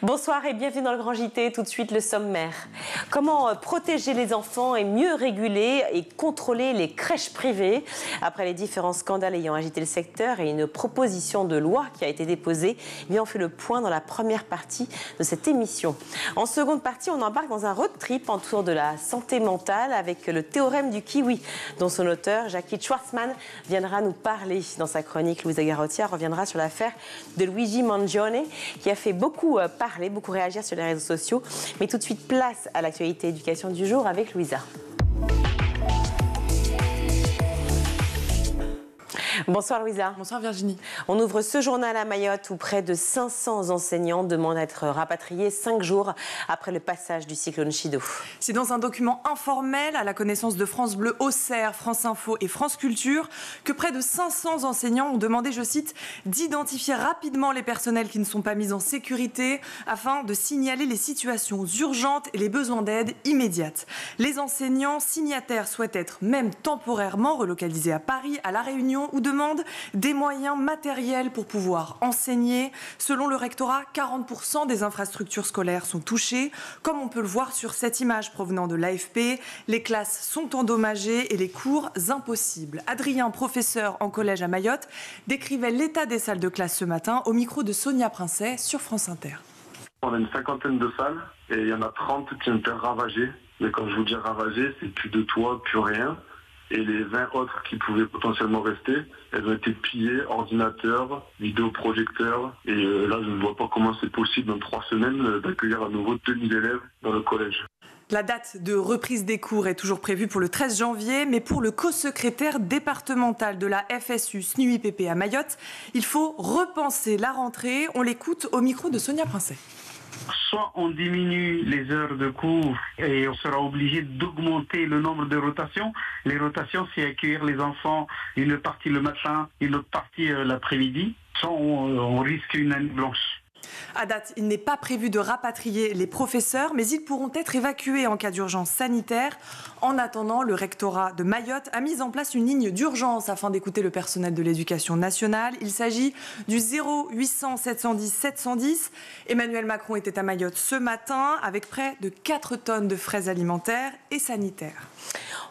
Bonsoir et bienvenue dans le Grand JT. Tout de suite le sommaire. Comment protéger les enfants et mieux réguler et contrôler les crèches privées? Après les différents scandales ayant agité le secteur et une proposition de loi qui a été déposée, on fait le point dans la première partie de cette émission. En seconde partie, on embarque dans un road trip autour de la santé mentale avec le théorème du kiwi, dont son auteur, Jackie Schwartzman, viendra nous parler. Dans sa chronique, Louisa Garottia reviendra sur l'affaire de Luigi Mangione, qui a fait beaucoup parler, beaucoup réagir sur les réseaux sociaux. Mais tout de suite, place à l'actualité éducation du jour avec Louisa. Bonsoir Louisa. Bonsoir Virginie. On ouvre ce journal à Mayotte où près de 500 enseignants demandent à être rapatriés 5 jours après le passage du cyclone Chido. C'est dans un document informel à la connaissance de France Bleu, Auxerre, France Info et France Culture que près de 500 enseignants ont demandé, je cite, d'identifier rapidement les personnels qui ne sont pas mis en sécurité afin de signaler les situations urgentes et les besoins d'aide immédiate. Les enseignants signataires souhaitent être même temporairement relocalisés à Paris, à La Réunion ou demandent des moyens matériels pour pouvoir enseigner. Selon le rectorat, 40% des infrastructures scolaires sont touchées, comme on peut le voir sur cette image provenant de l'AFP. Les classes sont endommagées et les cours impossibles. Adrien, professeur en collège à Mayotte, décrivait l'état des salles de classe ce matin au micro de Sonia Princet sur France Inter. On a une cinquantaine de salles et il y en a 30 qui ont été ravagées. Mais quand je vous dis ravagées, c'est plus de toit, plus rien. Et les 20 autres qui pouvaient potentiellement rester, elles ont été pillées, ordinateurs, vidéoprojecteurs. Et là, je ne vois pas comment c'est possible en 3 semaines d'accueillir à nouveau 2000 élèves dans le collège. La date de reprise des cours est toujours prévue pour le 13 janvier, mais pour le co-secrétaire départemental de la FSU SNUIPP à Mayotte, il faut repenser la rentrée. On l'écoute au micro de Sonia Princet. Soit on diminue les heures de cours et on sera obligé d'augmenter le nombre de rotations. Les rotations, c'est accueillir les enfants une partie le matin, une autre partie l'après-midi. Soit on risque une année blanche. À date, il n'est pas prévu de rapatrier les professeurs, mais ils pourront être évacués en cas d'urgence sanitaire. En attendant, le rectorat de Mayotte a mis en place une ligne d'urgence afin d'écouter le personnel de l'éducation nationale. Il s'agit du 0800 710 710. Emmanuel Macron était à Mayotte ce matin avec près de 4 tonnes de frais alimentaires et sanitaires.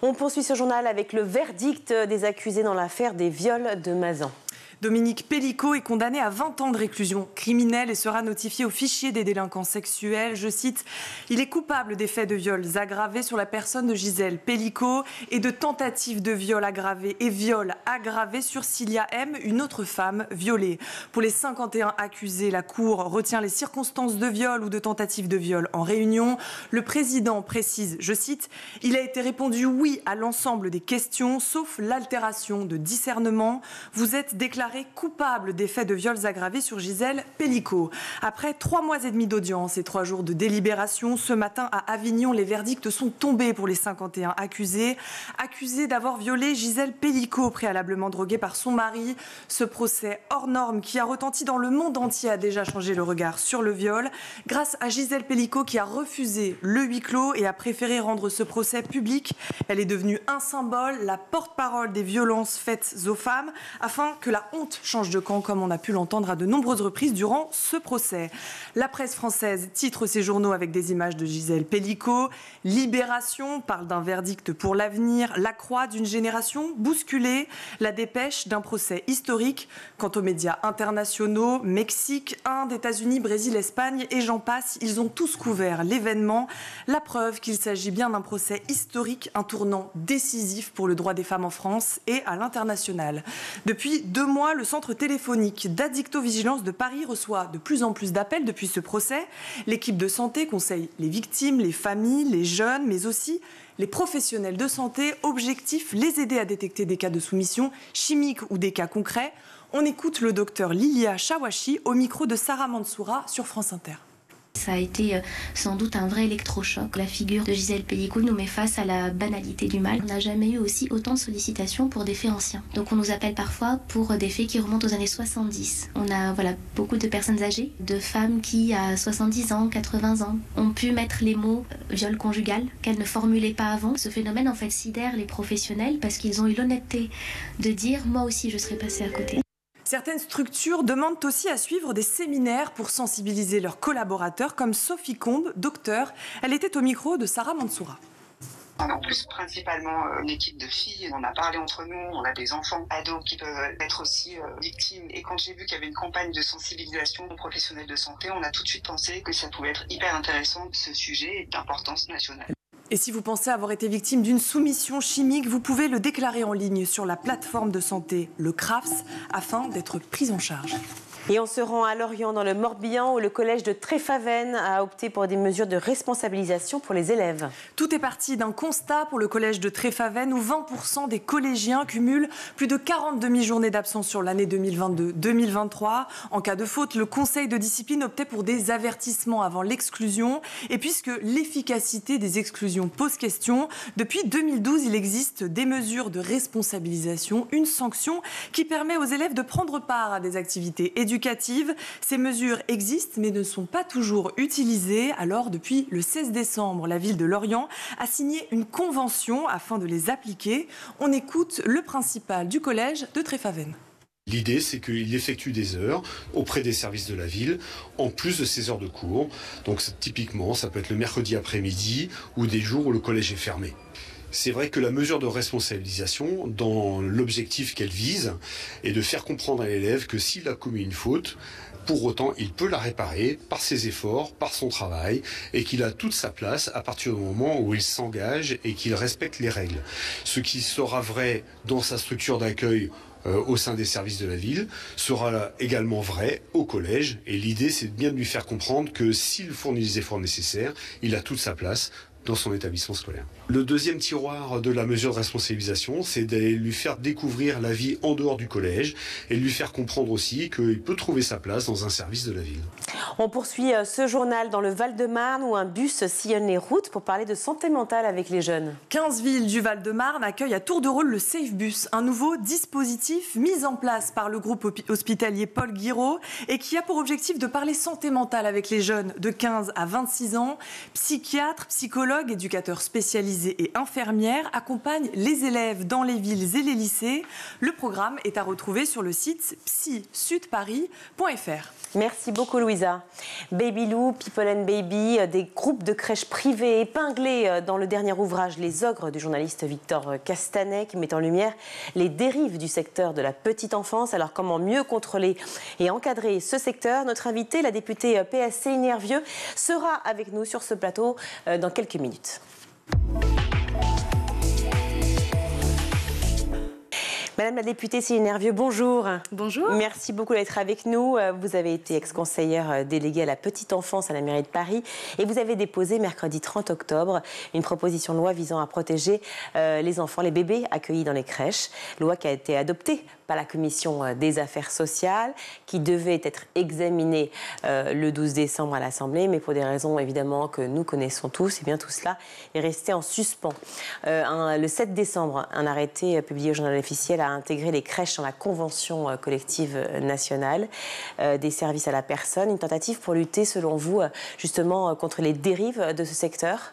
On poursuit ce journal avec le verdict des accusés dans l'affaire des viols de Mazan. Dominique Pellicot est condamné à 20 ans de réclusion criminelle et sera notifié au fichier des délinquants sexuels. Je cite, « Il est coupable des faits de viols aggravés sur la personne de Gisèle Pellicot et de tentatives de viol aggravé et viol aggravé sur Cilia M, une autre femme violée. Pour les 51 accusés, la Cour retient les circonstances de viol ou de tentative de viol en réunion. Le président précise, je cite, « Il a été répondu oui à l'ensemble des questions, sauf l'altération de discernement. Vous êtes déclaré coupable des faits de viols aggravés sur Gisèle Pellicot. » Après 3 mois et demi d'audience et 3 jours de délibération, ce matin à Avignon, les verdicts sont tombés pour les 51 accusés. Accusés d'avoir violé Gisèle Pellicot, préalablement droguée par son mari. Ce procès hors norme qui a retenti dans le monde entier a déjà changé le regard sur le viol. Grâce à Gisèle Pellicot qui a refusé le huis clos et a préféré rendre ce procès public, elle est devenue un symbole, la porte-parole des violences faites aux femmes, afin que la honte change de camp, comme on a pu l'entendre à de nombreuses reprises durant ce procès. La presse française titre ses journaux avec des images de Gisèle Pellicot. Libération parle d'un verdict pour l'avenir. La Croix d'une génération bousculée. La Dépêche d'un procès historique. Quant aux médias internationaux, Mexique, Inde, États-Unis, Brésil, Espagne et j'en passe, ils ont tous couvert l'événement. La preuve qu'il s'agit bien d'un procès historique, un tournant décisif pour le droit des femmes en France et à l'international. Depuis 2 mois, le centre téléphonique d'Addictovigilance de Paris reçoit de plus en plus d'appels depuis ce procès. L'équipe de santé conseille les victimes, les familles, les jeunes, mais aussi les professionnels de santé. Objectif, les aider à détecter des cas de soumission chimique ou des cas concrets. On écoute le docteur Lilia Chawachi au micro de Sarah Mansoura sur France Inter. Ça a été sans doute un vrai électrochoc. La figure de Gisèle Pellicot nous met face à la banalité du mal. On n'a jamais eu aussi autant de sollicitations pour des faits anciens. Donc on nous appelle parfois pour des faits qui remontent aux années 70. On a beaucoup de personnes âgées, de femmes qui, à 70 ans, 80 ans, ont pu mettre les mots viol conjugal qu'elles ne formulaient pas avant. Ce phénomène en fait sidère les professionnels parce qu'ils ont eu l'honnêteté de dire « moi aussi je serais passée à côté ». Certaines structures demandent aussi à suivre des séminaires pour sensibiliser leurs collaborateurs, comme Sophie Combe, docteure. Elle était au micro de Sarah Mansoura. On est en plus principalement une équipe de filles, on a parlé entre nous, on a des enfants, ados qui peuvent être aussi victimes. Et quand j'ai vu qu'il y avait une campagne de sensibilisation aux professionnels de santé, on a tout de suite pensé que ça pouvait être hyper intéressant, ce sujet d'importance nationale. Et si vous pensez avoir été victime d'une soumission chimique, vous pouvez le déclarer en ligne sur la plateforme de santé, le CRAFS, afin d'être pris en charge. Et on se rend à Lorient, dans le Morbihan, où le collège de Tréfaven a opté pour des mesures de responsabilisation pour les élèves. Tout est parti d'un constat pour le collège de Tréfaven, où 20% des collégiens cumulent plus de 40 demi-journées d'absence sur l'année 2022-2023. En cas de faute, le conseil de discipline optait pour des avertissements avant l'exclusion. Et puisque l'efficacité des exclusions pose question, depuis 2012, il existe des mesures de responsabilisation, une sanction qui permet aux élèves de prendre part à des activités éducatives. Ces mesures existent mais ne sont pas toujours utilisées. Alors, depuis le 16 décembre, la ville de Lorient a signé une convention afin de les appliquer. On écoute le principal du collège de Tréfaven. L'idée, c'est qu'il effectue des heures auprès des services de la ville, en plus de ses heures de cours. Donc typiquement, ça peut être le mercredi après-midi ou des jours où le collège est fermé. C'est vrai que la mesure de responsabilisation, dans l'objectif qu'elle vise, est de faire comprendre à l'élève que s'il a commis une faute, pour autant, il peut la réparer par ses efforts, par son travail, et qu'il a toute sa place à partir du moment où il s'engage et qu'il respecte les règles. Ce qui sera vrai dans sa structure d'accueil au sein des services de la ville sera également vrai au collège. Et l'idée, c'est bien de lui faire comprendre que s'il fournit les efforts nécessaires, il a toute sa place dans son établissement scolaire. Le deuxième tiroir de la mesure de responsabilisation, c'est d'aller lui faire découvrir la vie en dehors du collège et lui faire comprendre aussi qu'il peut trouver sa place dans un service de la ville. On poursuit ce journal dans le Val-de-Marne où un bus sillonne les routes pour parler de santé mentale avec les jeunes. 15 villes du Val-de-Marne accueillent à tour de rôle le Safe Bus, un nouveau dispositif mis en place par le groupe hospitalier Paul Guiraud et qui a pour objectif de parler santé mentale avec les jeunes de 15 à 26 ans. Psychiatres, psychologues, éducateurs spécialisés et infirmières accompagnent les élèves dans les villes et les lycées. Le programme est à retrouver sur le site psysudparis.fr. Merci beaucoup Louisa. Babylou, People and Baby, des groupes de crèches privées épinglés dans le dernier ouvrage Les Ogres du journaliste Victor Castanet qui met en lumière les dérives du secteur de la petite enfance. Alors comment mieux contrôler et encadrer ce secteur? Notre invitée, la députée PSC Nervieux, sera avec nous sur ce plateau dans quelques minutes. Madame la députée Céline Nervieux, bonjour. Bonjour. Merci beaucoup d'être avec nous. Vous avez été ex-conseillère déléguée à la petite enfance à la mairie de Paris et vous avez déposé mercredi 30 octobre une proposition de loi visant à protéger les enfants, les bébés accueillis dans les crèches. Loi qui a été adoptée par la commission des affaires sociales, qui devait être examinée le 12 décembre à l'Assemblée, mais pour des raisons évidemment que nous connaissons tous, et bien tout cela est resté en suspens. Le 7 décembre, un arrêté publié au journal officiel a intégré les crèches dans la convention collective nationale des services à la personne, une tentative pour lutter, selon vous, justement contre les dérives de ce secteur ?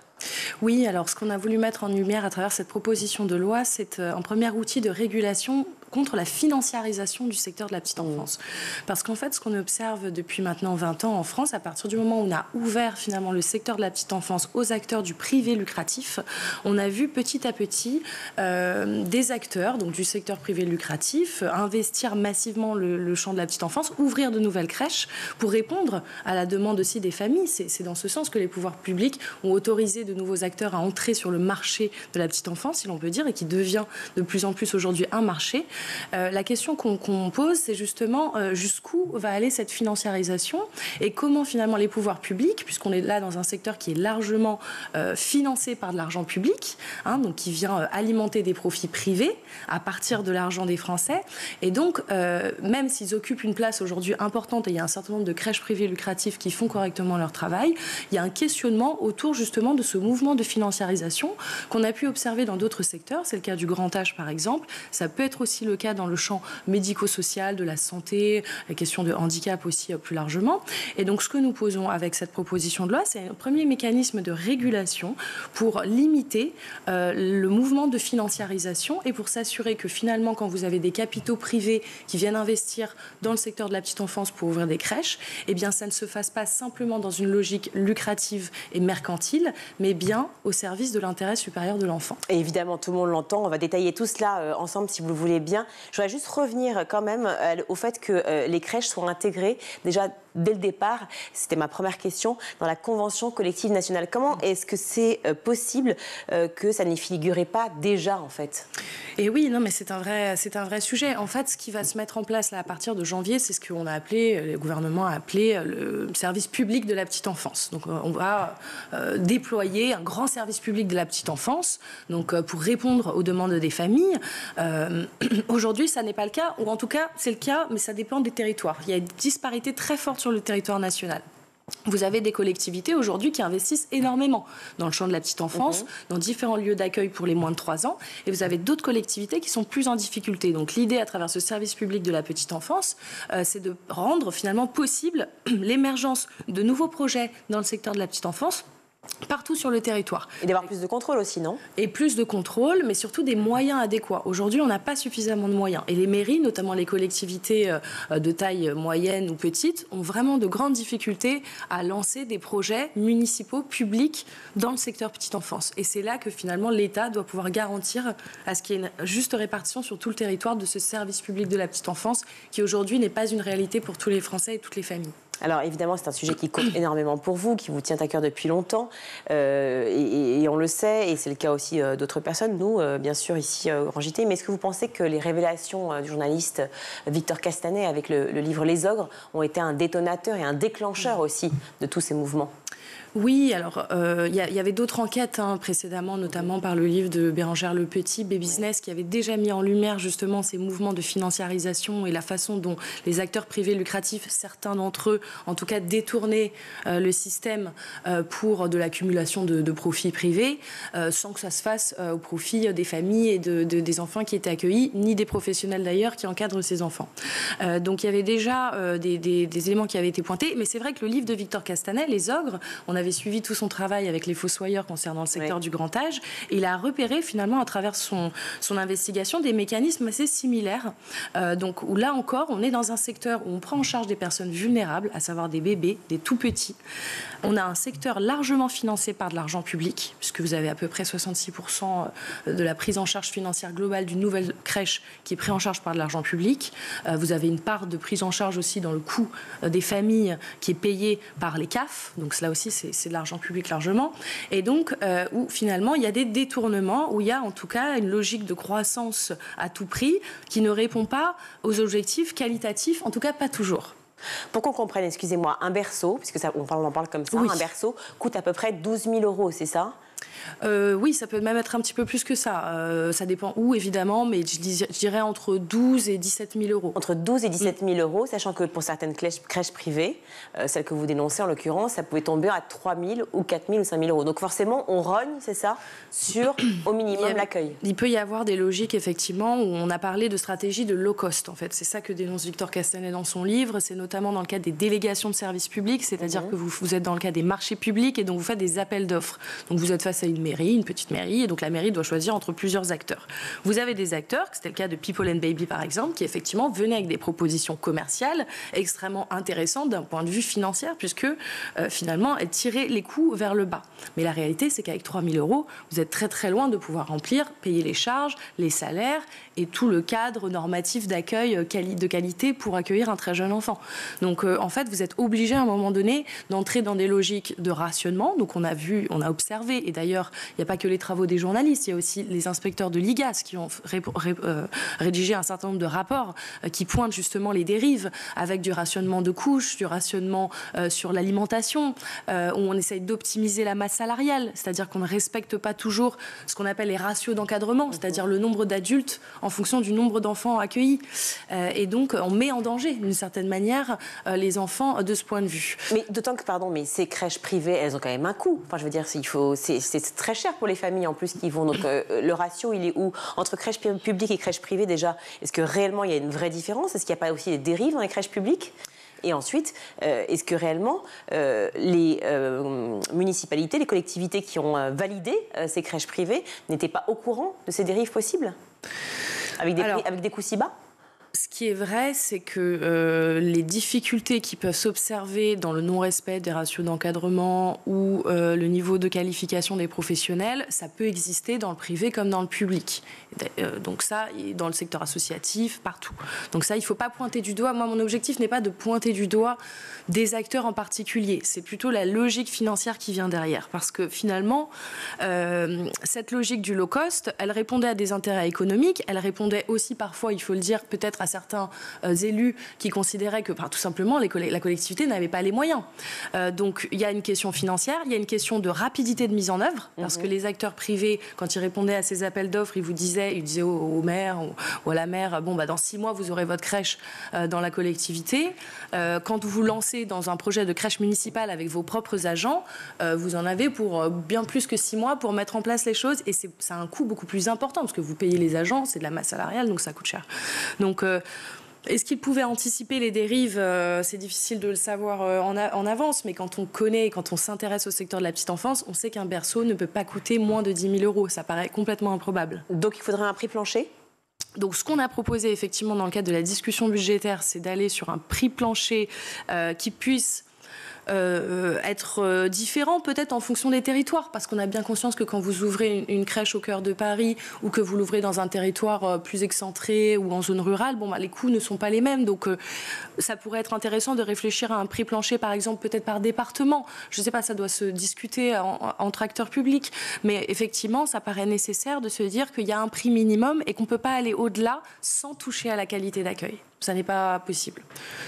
Oui, alors ce qu'on a voulu mettre en lumière à travers cette proposition de loi, c'est un premier outil de régulation contre la financiarisation du secteur de la petite enfance. Parce qu'en fait, ce qu'on observe depuis maintenant 20 ans en France, à partir du moment où on a ouvert finalement le secteur de la petite enfance aux acteurs du privé lucratif, on a vu petit à petit des acteurs donc du secteur privé lucratif investir massivement le champ de la petite enfance, ouvrir de nouvelles crèches pour répondre à la demande aussi des familles. C'est dans ce sens que les pouvoirs publics ont autorisé de nouveaux acteurs à entrer sur le marché de la petite enfance, si l'on peut dire, et qui devient de plus en plus aujourd'hui un marché. La question qu'on pose, c'est justement jusqu'où va aller cette financiarisation et comment finalement les pouvoirs publics, puisqu'on est là dans un secteur qui est largement financé par de l'argent public, donc qui vient alimenter des profits privés à partir de l'argent des Français. Et donc, même s'ils occupent une place aujourd'hui importante, et il y a un certain nombre de crèches privées lucratives qui font correctement leur travail, il y a un questionnement autour justement de ce mouvement de financiarisation qu'on a pu observer dans d'autres secteurs. C'est le cas du grand âge par exemple. Ça peut être aussi le le cas dans le champ médico-social, de la santé, la question de handicap aussi plus largement. Et donc ce que nous posons avec cette proposition de loi, c'est un premier mécanisme de régulation pour limiter le mouvement de financiarisation et pour s'assurer que finalement, quand vous avez des capitaux privés qui viennent investir dans le secteur de la petite enfance pour ouvrir des crèches, eh bien ça ne se fasse pas simplement dans une logique lucrative et mercantile, mais bien au service de l'intérêt supérieur de l'enfant. Et évidemment, tout le monde l'entend. On va détailler tout cela ensemble si vous le voulez bien. Je voudrais juste revenir quand même au fait que les crèches soient intégrées déjà dès le départ. C'était ma première question dans la convention collective nationale. Comment est-ce que c'est possible que ça n'y figurait pas déjà en fait? Et oui, non, mais c'est un vrai sujet. En fait, ce qui va se mettre en place là, à partir de janvier, c'est ce qu'on a appelé, le gouvernement a appelé le service public de la petite enfance. Donc, on va déployer un grand service public de la petite enfance, donc pour répondre aux demandes des familles. Aujourd'hui, ça n'est pas le cas, ou en tout cas, c'est le cas, mais ça dépend des territoires. Il y a une disparité très forte sur le territoire national. Vous avez des collectivités aujourd'hui qui investissent énormément dans le champ de la petite enfance, dans différents lieux d'accueil pour les moins de 3 ans. Et vous avez d'autres collectivités qui sont plus en difficulté. Donc l'idée à travers ce service public de la petite enfance, c'est de rendre finalement possible l'émergence de nouveaux projets dans le secteur de la petite enfance partout sur le territoire. Et d'avoir plus de contrôle aussi, non? Et plus de contrôle, mais surtout des moyens adéquats. Aujourd'hui, on n'a pas suffisamment de moyens. Et les mairies, notamment les collectivités de taille moyenne ou petite, ont vraiment de grandes difficultés à lancer des projets municipaux, publics, dans le secteur petite enfance. Et c'est là que finalement l'État doit pouvoir garantir à ce qu'il y ait une juste répartition sur tout le territoire de ce service public de la petite enfance, qui aujourd'hui n'est pas une réalité pour tous les Français et toutes les familles. Alors évidemment, c'est un sujet qui compte énormément pour vous, qui vous tient à cœur depuis longtemps, et on le sait, et c'est le cas aussi d'autres personnes, nous, bien sûr, ici au Grand JT. Mais est-ce que vous pensez que les révélations du journaliste Victor Castanet avec le livre Les Ogres ont été un détonateur et un déclencheur aussi de tous ces mouvements ? Oui, alors il y avait d'autres enquêtes précédemment, notamment par le livre de Bérangère Lepetit, B-Business, qui avait déjà mis en lumière justement ces mouvements de financiarisation et la façon dont les acteurs privés lucratifs, certains d'entre eux, en tout cas détournaient le système pour de l'accumulation de profits privés, sans que ça se fasse au profit des familles et des enfants qui étaient accueillis, ni des professionnels d'ailleurs qui encadrent ces enfants. Donc il y avait déjà des éléments qui avaient été pointés, mais c'est vrai que le livre de Victor Castanet, Les Ogres, on avait suivi tout son travail avec les fossoyeurs concernant le secteur du grand âge. Et il a repéré finalement à travers son investigation des mécanismes assez similaires. Donc où là encore, on est dans un secteur où on prend en charge des personnes vulnérables, à savoir des bébés, des tout petits. On a un secteur largement financé par de l'argent public, puisque vous avez à peu près 66% de la prise en charge financière globale d'une nouvelle crèche qui est prise en charge par de l'argent public. Vous avez une part de prise en charge aussi dans le coût des familles qui est payée par les CAF. Donc cela aussi, c'est de l'argent public largement. Et donc, où finalement, il y a des détournements, où il y a en tout cas une logique de croissance à tout prix qui ne répond pas aux objectifs qualitatifs, en tout cas pas toujours. Pour qu'on comprenne, excusez-moi, un berceau, puisque ça, on en parle comme ça, oui. Un berceau coûte à peu près 12 000 €, c'est ça ? Oui, ça peut même être un petit peu plus que ça. Ça dépend où, évidemment, mais je dirais entre 12 et 17 000 €. Entre 12 et 17 000 €, sachant que pour certaines crèches privées, celles que vous dénoncez en l'occurrence, ça pouvait tomber à 3 000 ou 4 000 ou 5 000 €. Donc forcément, on rogne, c'est ça, sur au minimum l'accueil. Il peut y avoir des logiques, effectivement, où on a parlé de stratégie de low cost, en fait. C'est ça que dénonce Victor Castanet dans son livre. C'est notamment dans le cadre des délégations de services publics, c'est-à-dire que vous êtes dans le cadre des marchés publics et donc vous faites des appels d'offres. Donc vous êtes face à une mairie, une petite mairie, et donc la mairie doit choisir entre plusieurs acteurs. Vous avez des acteurs, c'était le cas de People and Baby par exemple, qui effectivement venaient avec des propositions commerciales extrêmement intéressantes d'un point de vue financier, puisque finalement elles tiraient les coûts vers le bas. Mais la réalité, c'est qu'avec 3 000 €, vous êtes très très loin de pouvoir remplir, payer les charges, les salaires et tout le cadre normatif d'accueil de qualité pour accueillir un très jeune enfant. Donc en fait, vous êtes obligé à un moment donné d'entrer dans des logiques de rationnement. Donc on a observé, et d'ailleurs, il n'y a pas que les travaux des journalistes, il y a aussi les inspecteurs de l'IGAS qui ont rédigé un certain nombre de rapports qui pointent justement les dérives avec du rationnement de couches, du rationnement sur l'alimentation, où on essaye d'optimiser la masse salariale, c'est-à-dire qu'on ne respecte pas toujours ce qu'on appelle les ratios d'encadrement, c'est-à-dire le nombre d'adultes en fonction du nombre d'enfants accueillis. Et donc, on met en danger, d'une certaine manière, les enfants de ce point de vue. Mais d'autant que, mais ces crèches privées, elles ont quand même un coût. Enfin, je veux dire, c'est c'est très cher pour les familles en plus qui vont. Donc le ratio, il est où entre crèche publique et crèche privée déjà? Est-ce que réellement il y a une vraie différence? Est-ce qu'il n'y a pas aussi des dérives dans les crèches publiques? Et ensuite, est-ce que réellement les municipalités, les collectivités qui ont validé ces crèches privées n'étaient pas au courant de ces dérives possibles avec des coûts si bas? Ce qui est vrai, c'est que les difficultés qui peuvent s'observer dans le non-respect des ratios d'encadrement ou le niveau de qualification des professionnels, ça peut exister dans le privé comme dans le public. Donc ça, dans le secteur associatif, partout. Donc ça, il ne faut pas pointer du doigt. Moi, mon objectif n'est pas de pointer du doigt des acteurs en particulier. C'est plutôt la logique financière qui vient derrière. Parce que finalement, cette logique du low cost, elle répondait à des intérêts économiques. Elle répondait aussi parfois, il faut le dire, peut-être à certains élus qui considéraient que tout simplement la collectivité n'avait pas les moyens. Donc il y a une question financière, il y a une question de rapidité de mise en œuvre, parce que les acteurs privés, quand ils répondaient à ces appels d'offres, ils disaient au maire ou à la maire, dans 6 mois vous aurez votre crèche dans la collectivité. Quand vous vous lancez dans un projet de crèche municipale avec vos propres agents, vous en avez pour bien plus que 6 mois pour mettre en place les choses, et ça a un coût beaucoup plus important parce que vous payez les agents, c'est de la masse salariale, donc ça coûte cher. Donc est-ce qu'il pouvait anticiper les dérives? C'est difficile de le savoir en avance, mais quand on connaît, quand on s'intéresse au secteur de la petite enfance, on sait qu'un berceau ne peut pas coûter moins de 10 000 €. Ça paraît complètement improbable. Donc il faudrait un prix plancher? Donc, ce qu'on a proposé effectivement dans le cadre de la discussion budgétaire, c'est d'aller sur un prix plancher qui puisse être différent peut-être en fonction des territoires, parce qu'on a bien conscience que quand vous ouvrez une crèche au cœur de Paris ou que vous l'ouvrez dans un territoire plus excentré ou en zone rurale, les coûts ne sont pas les mêmes. Donc ça pourrait être intéressant de réfléchir à un prix plancher, par exemple, peut-être par département. Je ne sais pas, ça doit se discuter entre acteurs publics, mais effectivement ça paraît nécessaire de se dire qu'il y a un prix minimum et qu'on ne peut pas aller au-delà sans toucher à la qualité d'accueil. Ça n'est pas possible.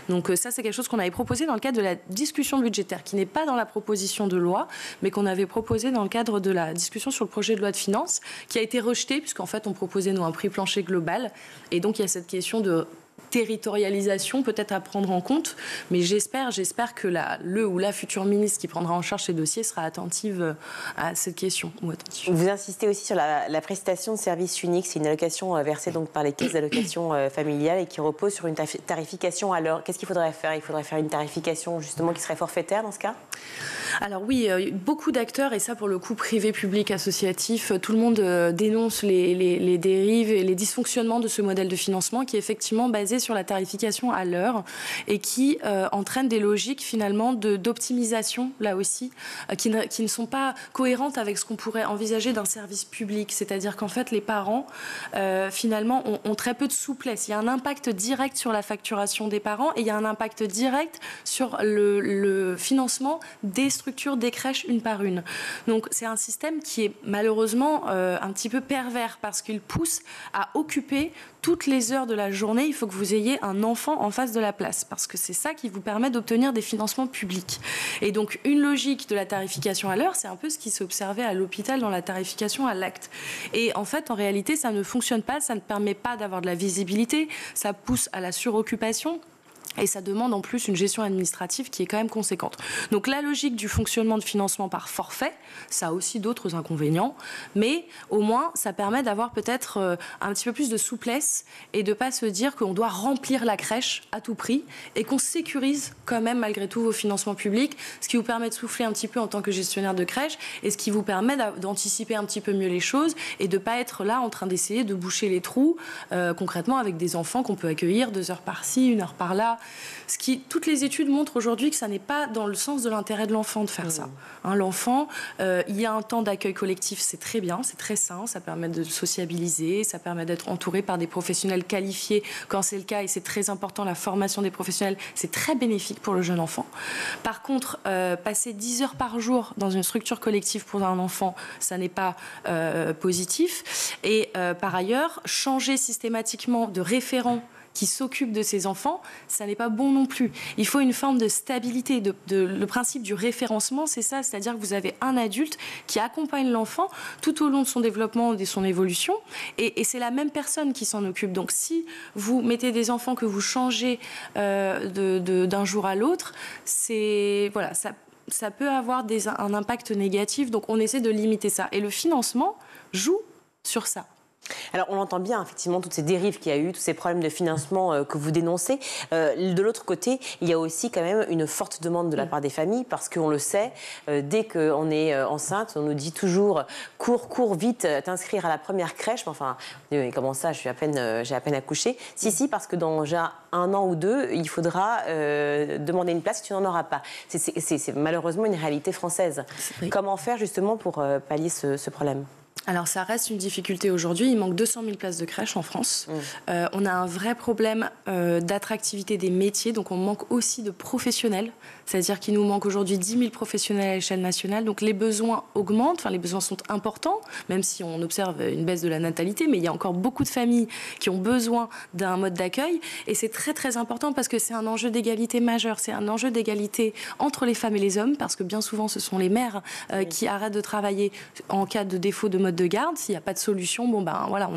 Donc ça, c'est quelque chose qu'on avait proposé dans le cadre de la discussion budgétaire, qui n'est pas dans la proposition de loi, mais qu'on avait proposé dans le cadre de la discussion sur le projet de loi de finances, qui a été rejeté, puisqu'en fait, on proposait, nous, un prix plancher global. Et donc, il y a cette question de territorialisation peut-être à prendre en compte, mais j'espère que le ou la future ministre qui prendra en charge ces dossiers sera attentive à cette question. Vous insistez aussi sur la prestation de service unique. C'est une allocation versée donc par les caisses d'allocation familiale et qui repose sur une tarification à l'heure. Qu'est-ce qu'il faudrait faire? Il faudrait faire une tarification justement qui serait forfaitaire dans ce cas? Alors oui, beaucoup d'acteurs, et ça pour le coup privé, public, associatif, tout le monde dénonce les dérives et les dysfonctionnements de ce modèle de financement qui est effectivement basé sur la tarification à l'heure et qui entraîne des logiques finalement d'optimisation là aussi qui ne sont pas cohérentes avec ce qu'on pourrait envisager d'un service public. C'est-à-dire qu'en fait les parents finalement ont très peu de souplesse. Il y a un impact direct sur la facturation des parents et il y a un impact direct sur le financement des structures des crèches une par une. Donc c'est un système qui est malheureusement un petit peu pervers parce qu'il pousse à occuper toutes les heures de la journée. Il faut que vous ayez un enfant en face de la place parce que c'est ça qui vous permet d'obtenir des financements publics. Et donc une logique de la tarification à l'heure, c'est un peu ce qui s'est observé à l'hôpital dans la tarification à l'acte. Et en fait, en réalité, ça ne fonctionne pas, ça ne permet pas d'avoir de la visibilité, ça pousse à la suroccupation. Et ça demande en plus une gestion administrative qui est quand même conséquente. Donc la logique du fonctionnement de financement par forfait, ça a aussi d'autres inconvénients, mais au moins ça permet d'avoir peut-être un petit peu plus de souplesse et de ne pas se dire qu'on doit remplir la crèche à tout prix et qu'on sécurise quand même malgré tout vos financements publics, ce qui vous permet de souffler un petit peu en tant que gestionnaire de crèche et ce qui vous permet d'anticiper un petit peu mieux les choses et de ne pas être là en train d'essayer de boucher les trous concrètement avec des enfants qu'on peut accueillir 2 heures par-ci, 1 heure par-là. Toutes les études montrent aujourd'hui que ça n'est pas dans le sens de l'intérêt de l'enfant de faire ça. L'enfant, il y a un temps d'accueil collectif, c'est très bien, c'est très sain, ça permet de sociabiliser, ça permet d'être entouré par des professionnels qualifiés quand c'est le cas, et c'est très important, la formation des professionnels, c'est très bénéfique pour le jeune enfant. Par contre, passer 10 heures par jour dans une structure collective pour un enfant, ça n'est pas positif. Et par ailleurs, changer systématiquement de référent qui s'occupe de ses enfants, ça n'est pas bon non plus. Il faut une forme de stabilité. Le principe du référencement, c'est ça, c'est-à-dire que vous avez un adulte qui accompagne l'enfant tout au long de son développement et de son évolution, et c'est la même personne qui s'en occupe. Donc si vous mettez des enfants que vous changez d'un jour à l'autre, ça peut avoir un impact négatif. Donc on essaie de limiter ça. Et le financement joue sur ça. Alors, on entend bien, effectivement, toutes ces dérives qu'il y a eu, tous ces problèmes de financement que vous dénoncez. De l'autre côté, il y a aussi quand même une forte demande de la part des familles, parce qu'on le sait, dès qu'on est enceinte, on nous dit toujours « cours vite, t'inscrire à la première crèche ». Enfin, comment ça, j'ai à peine accouché. Si, parce que dans déjà 1 an ou 2, il faudra demander une place si tu n'en auras pas. C'est malheureusement une réalité française. Comment faire, justement, pour pallier ce problème ? Alors ça reste une difficulté aujourd'hui, il manque 200 000 places de crèche en France. On a un vrai problème d'attractivité des métiers, donc on manque aussi de professionnels, c'est-à-dire qu'il nous manque aujourd'hui 10 000 professionnels à l'échelle nationale, donc les besoins augmentent, les besoins sont importants, même si on observe une baisse de la natalité, mais il y a encore beaucoup de familles qui ont besoin d'un mode d'accueil, et c'est très très important parce que c'est un enjeu d'égalité majeur, c'est un enjeu d'égalité entre les femmes et les hommes, parce que bien souvent ce sont les mères qui arrêtent de travailler en cas de défaut de mode de garde. S'il n'y a pas de solution, on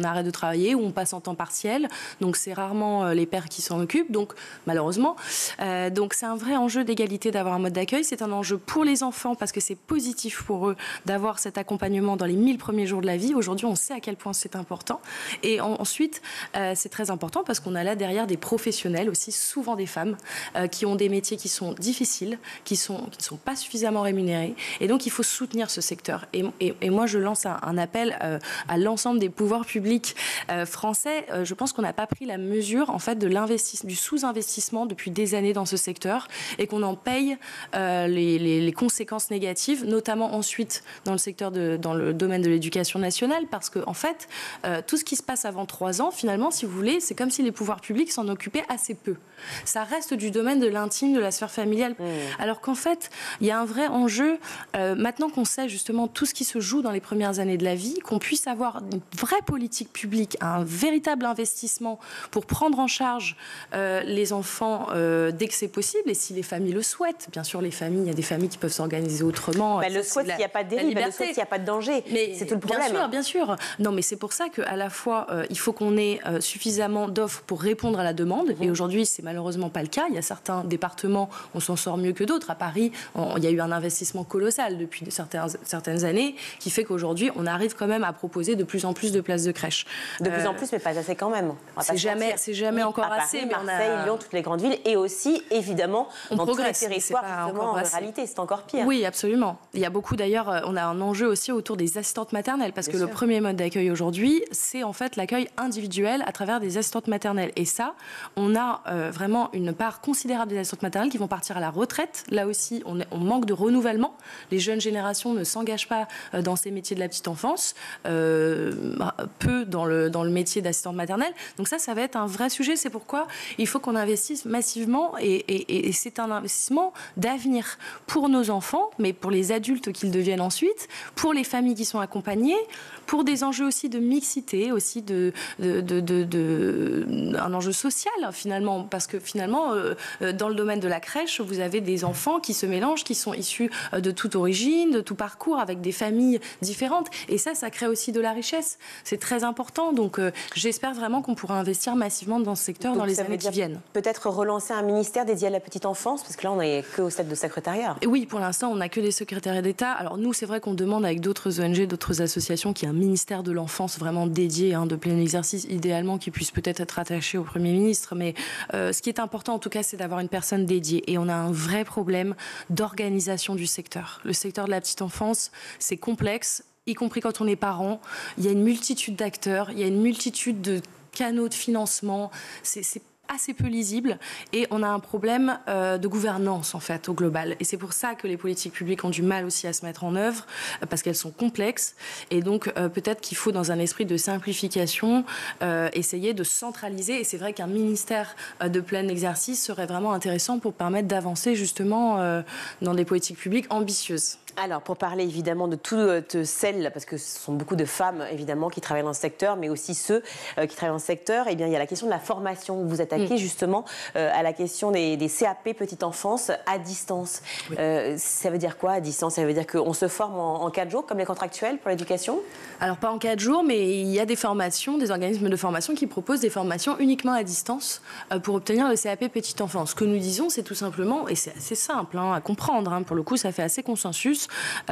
arrête de travailler ou on passe en temps partiel. Donc c'est rarement les pères qui s'en occupent, donc malheureusement. Donc c'est un vrai enjeu d'égalité d'avoir un mode d'accueil. C'est un enjeu pour les enfants parce que c'est positif pour eux d'avoir cet accompagnement dans les 1000 premiers jours de la vie. Aujourd'hui, on sait à quel point c'est important. Et ensuite, c'est très important parce qu'on a là derrière des professionnels aussi, souvent des femmes, qui ont des métiers qui sont difficiles, qui ne sont pas suffisamment rémunérés. Et donc il faut soutenir ce secteur. Et moi, je lance un appel à l'ensemble des pouvoirs publics français. Je pense qu'on n'a pas pris la mesure en fait du sous-investissement depuis des années dans ce secteur et qu'on en paye les conséquences négatives, notamment ensuite dans le domaine de l'éducation nationale, parce que en fait tout ce qui se passe avant 3 ans, finalement, si vous voulez, c'est comme si les pouvoirs publics s'en occupaient assez peu. Ça reste du domaine de l'intime, de la sphère familiale, alors qu'en fait il y a un vrai enjeu maintenant qu'on sait justement tout ce qui se joue dans les premières années de la vie, qu'on puisse avoir une vraie politique publique, un véritable investissement pour prendre en charge les enfants dès que c'est possible, et si les familles le souhaitent. Bien sûr, il y a des familles qui peuvent s'organiser autrement. Le souhait, s'il n'y a pas de dérive, le souhait, s'il n'y a pas de danger. C'est tout le problème. Bien sûr. Non, mais c'est pour ça qu'à la fois, il faut qu'on ait suffisamment d'offres pour répondre à la demande. Et aujourd'hui, c'est malheureusement pas le cas. Il y a certains départements, on s'en sort mieux que d'autres. À Paris, il y a eu un investissement colossal depuis certaines années qui fait qu'aujourd'hui, on arrive quand même à proposer de plus en plus de places de crèche. De plus en plus, mais pas assez quand même. C'est jamais encore assez. Mais Marseille, Lyon, toutes les grandes villes, et aussi, évidemment, dans tous les territoires, justement, en ruralité, c'est encore pire. Oui, absolument. Il y a beaucoup, d'ailleurs, on a un enjeu aussi autour des assistantes maternelles, parce que le premier mode d'accueil aujourd'hui, c'est en fait l'accueil individuel à travers des assistantes maternelles. Et ça, on a vraiment une part considérable des assistantes maternelles qui vont partir à la retraite. Là aussi, on manque de renouvellement. Les jeunes générations ne s'engagent pas dans ces métiers de la petite enfance. Peu dans le métier d'assistante maternelle. Donc ça va être un vrai sujet. C'est pourquoi il faut qu'on investisse massivement et c'est un investissement d'avenir pour nos enfants, mais pour les adultes qu'ils deviennent ensuite, pour les familles qui sont accompagnées, pour des enjeux aussi de mixité, aussi un enjeu social finalement, parce que finalement dans le domaine de la crèche, vous avez des enfants qui se mélangent, qui sont issus de toute origine, de tout parcours, avec des familles différentes, et ça crée aussi de la richesse. C'est très important, donc j'espère vraiment qu'on pourra investir massivement dans ce secteur dans les années qui viennent. Peut-être relancer un ministère dédié à la petite enfance, parce que là on n'est qu'au stade de secrétariat. Et oui, pour l'instant on n'a que des secrétariats d'État. Alors nous, c'est vrai qu'on demande avec d'autres ONG, d'autres associations, qu'il y ait un ministère de l'enfance vraiment dédié, de plein exercice, idéalement qui puisse peut-être être attaché au Premier ministre, mais ce qui est important en tout cas, c'est d'avoir une personne dédiée, et on a un vrai problème d'organisation du secteur. Le secteur de la petite enfance, c'est complexe, y compris quand on est parent. Il y a une multitude d'acteurs, il y a une multitude de canaux de financement. C'est assez peu lisible, et on a un problème de gouvernance en fait au global, et c'est pour ça que les politiques publiques ont du mal aussi à se mettre en œuvre, parce qu'elles sont complexes, et donc peut-être qu'il faut, dans un esprit de simplification, essayer de centraliser, et c'est vrai qu'un ministère de plein exercice serait vraiment intéressant pour permettre d'avancer justement dans des politiques publiques ambitieuses. Alors, pour parler évidemment de toutes celles, parce que ce sont beaucoup de femmes évidemment qui travaillent dans ce secteur, mais aussi ceux qui travaillent dans ce secteur, eh bien, il y a la question de la formation. Vous attaquez justement à la question des CAP petite enfance à distance. Oui. Ça veut dire quoi à distance? Ça veut dire qu'on se forme en 4 jours comme les contractuels pour l'éducation? Alors, pas en 4 jours, mais il y a des formations, des organismes de formation qui proposent des formations uniquement à distance pour obtenir le CAP petite enfance. Ce que nous disons, c'est tout simplement, et c'est assez simple à comprendre, pour le coup, ça fait assez consensus,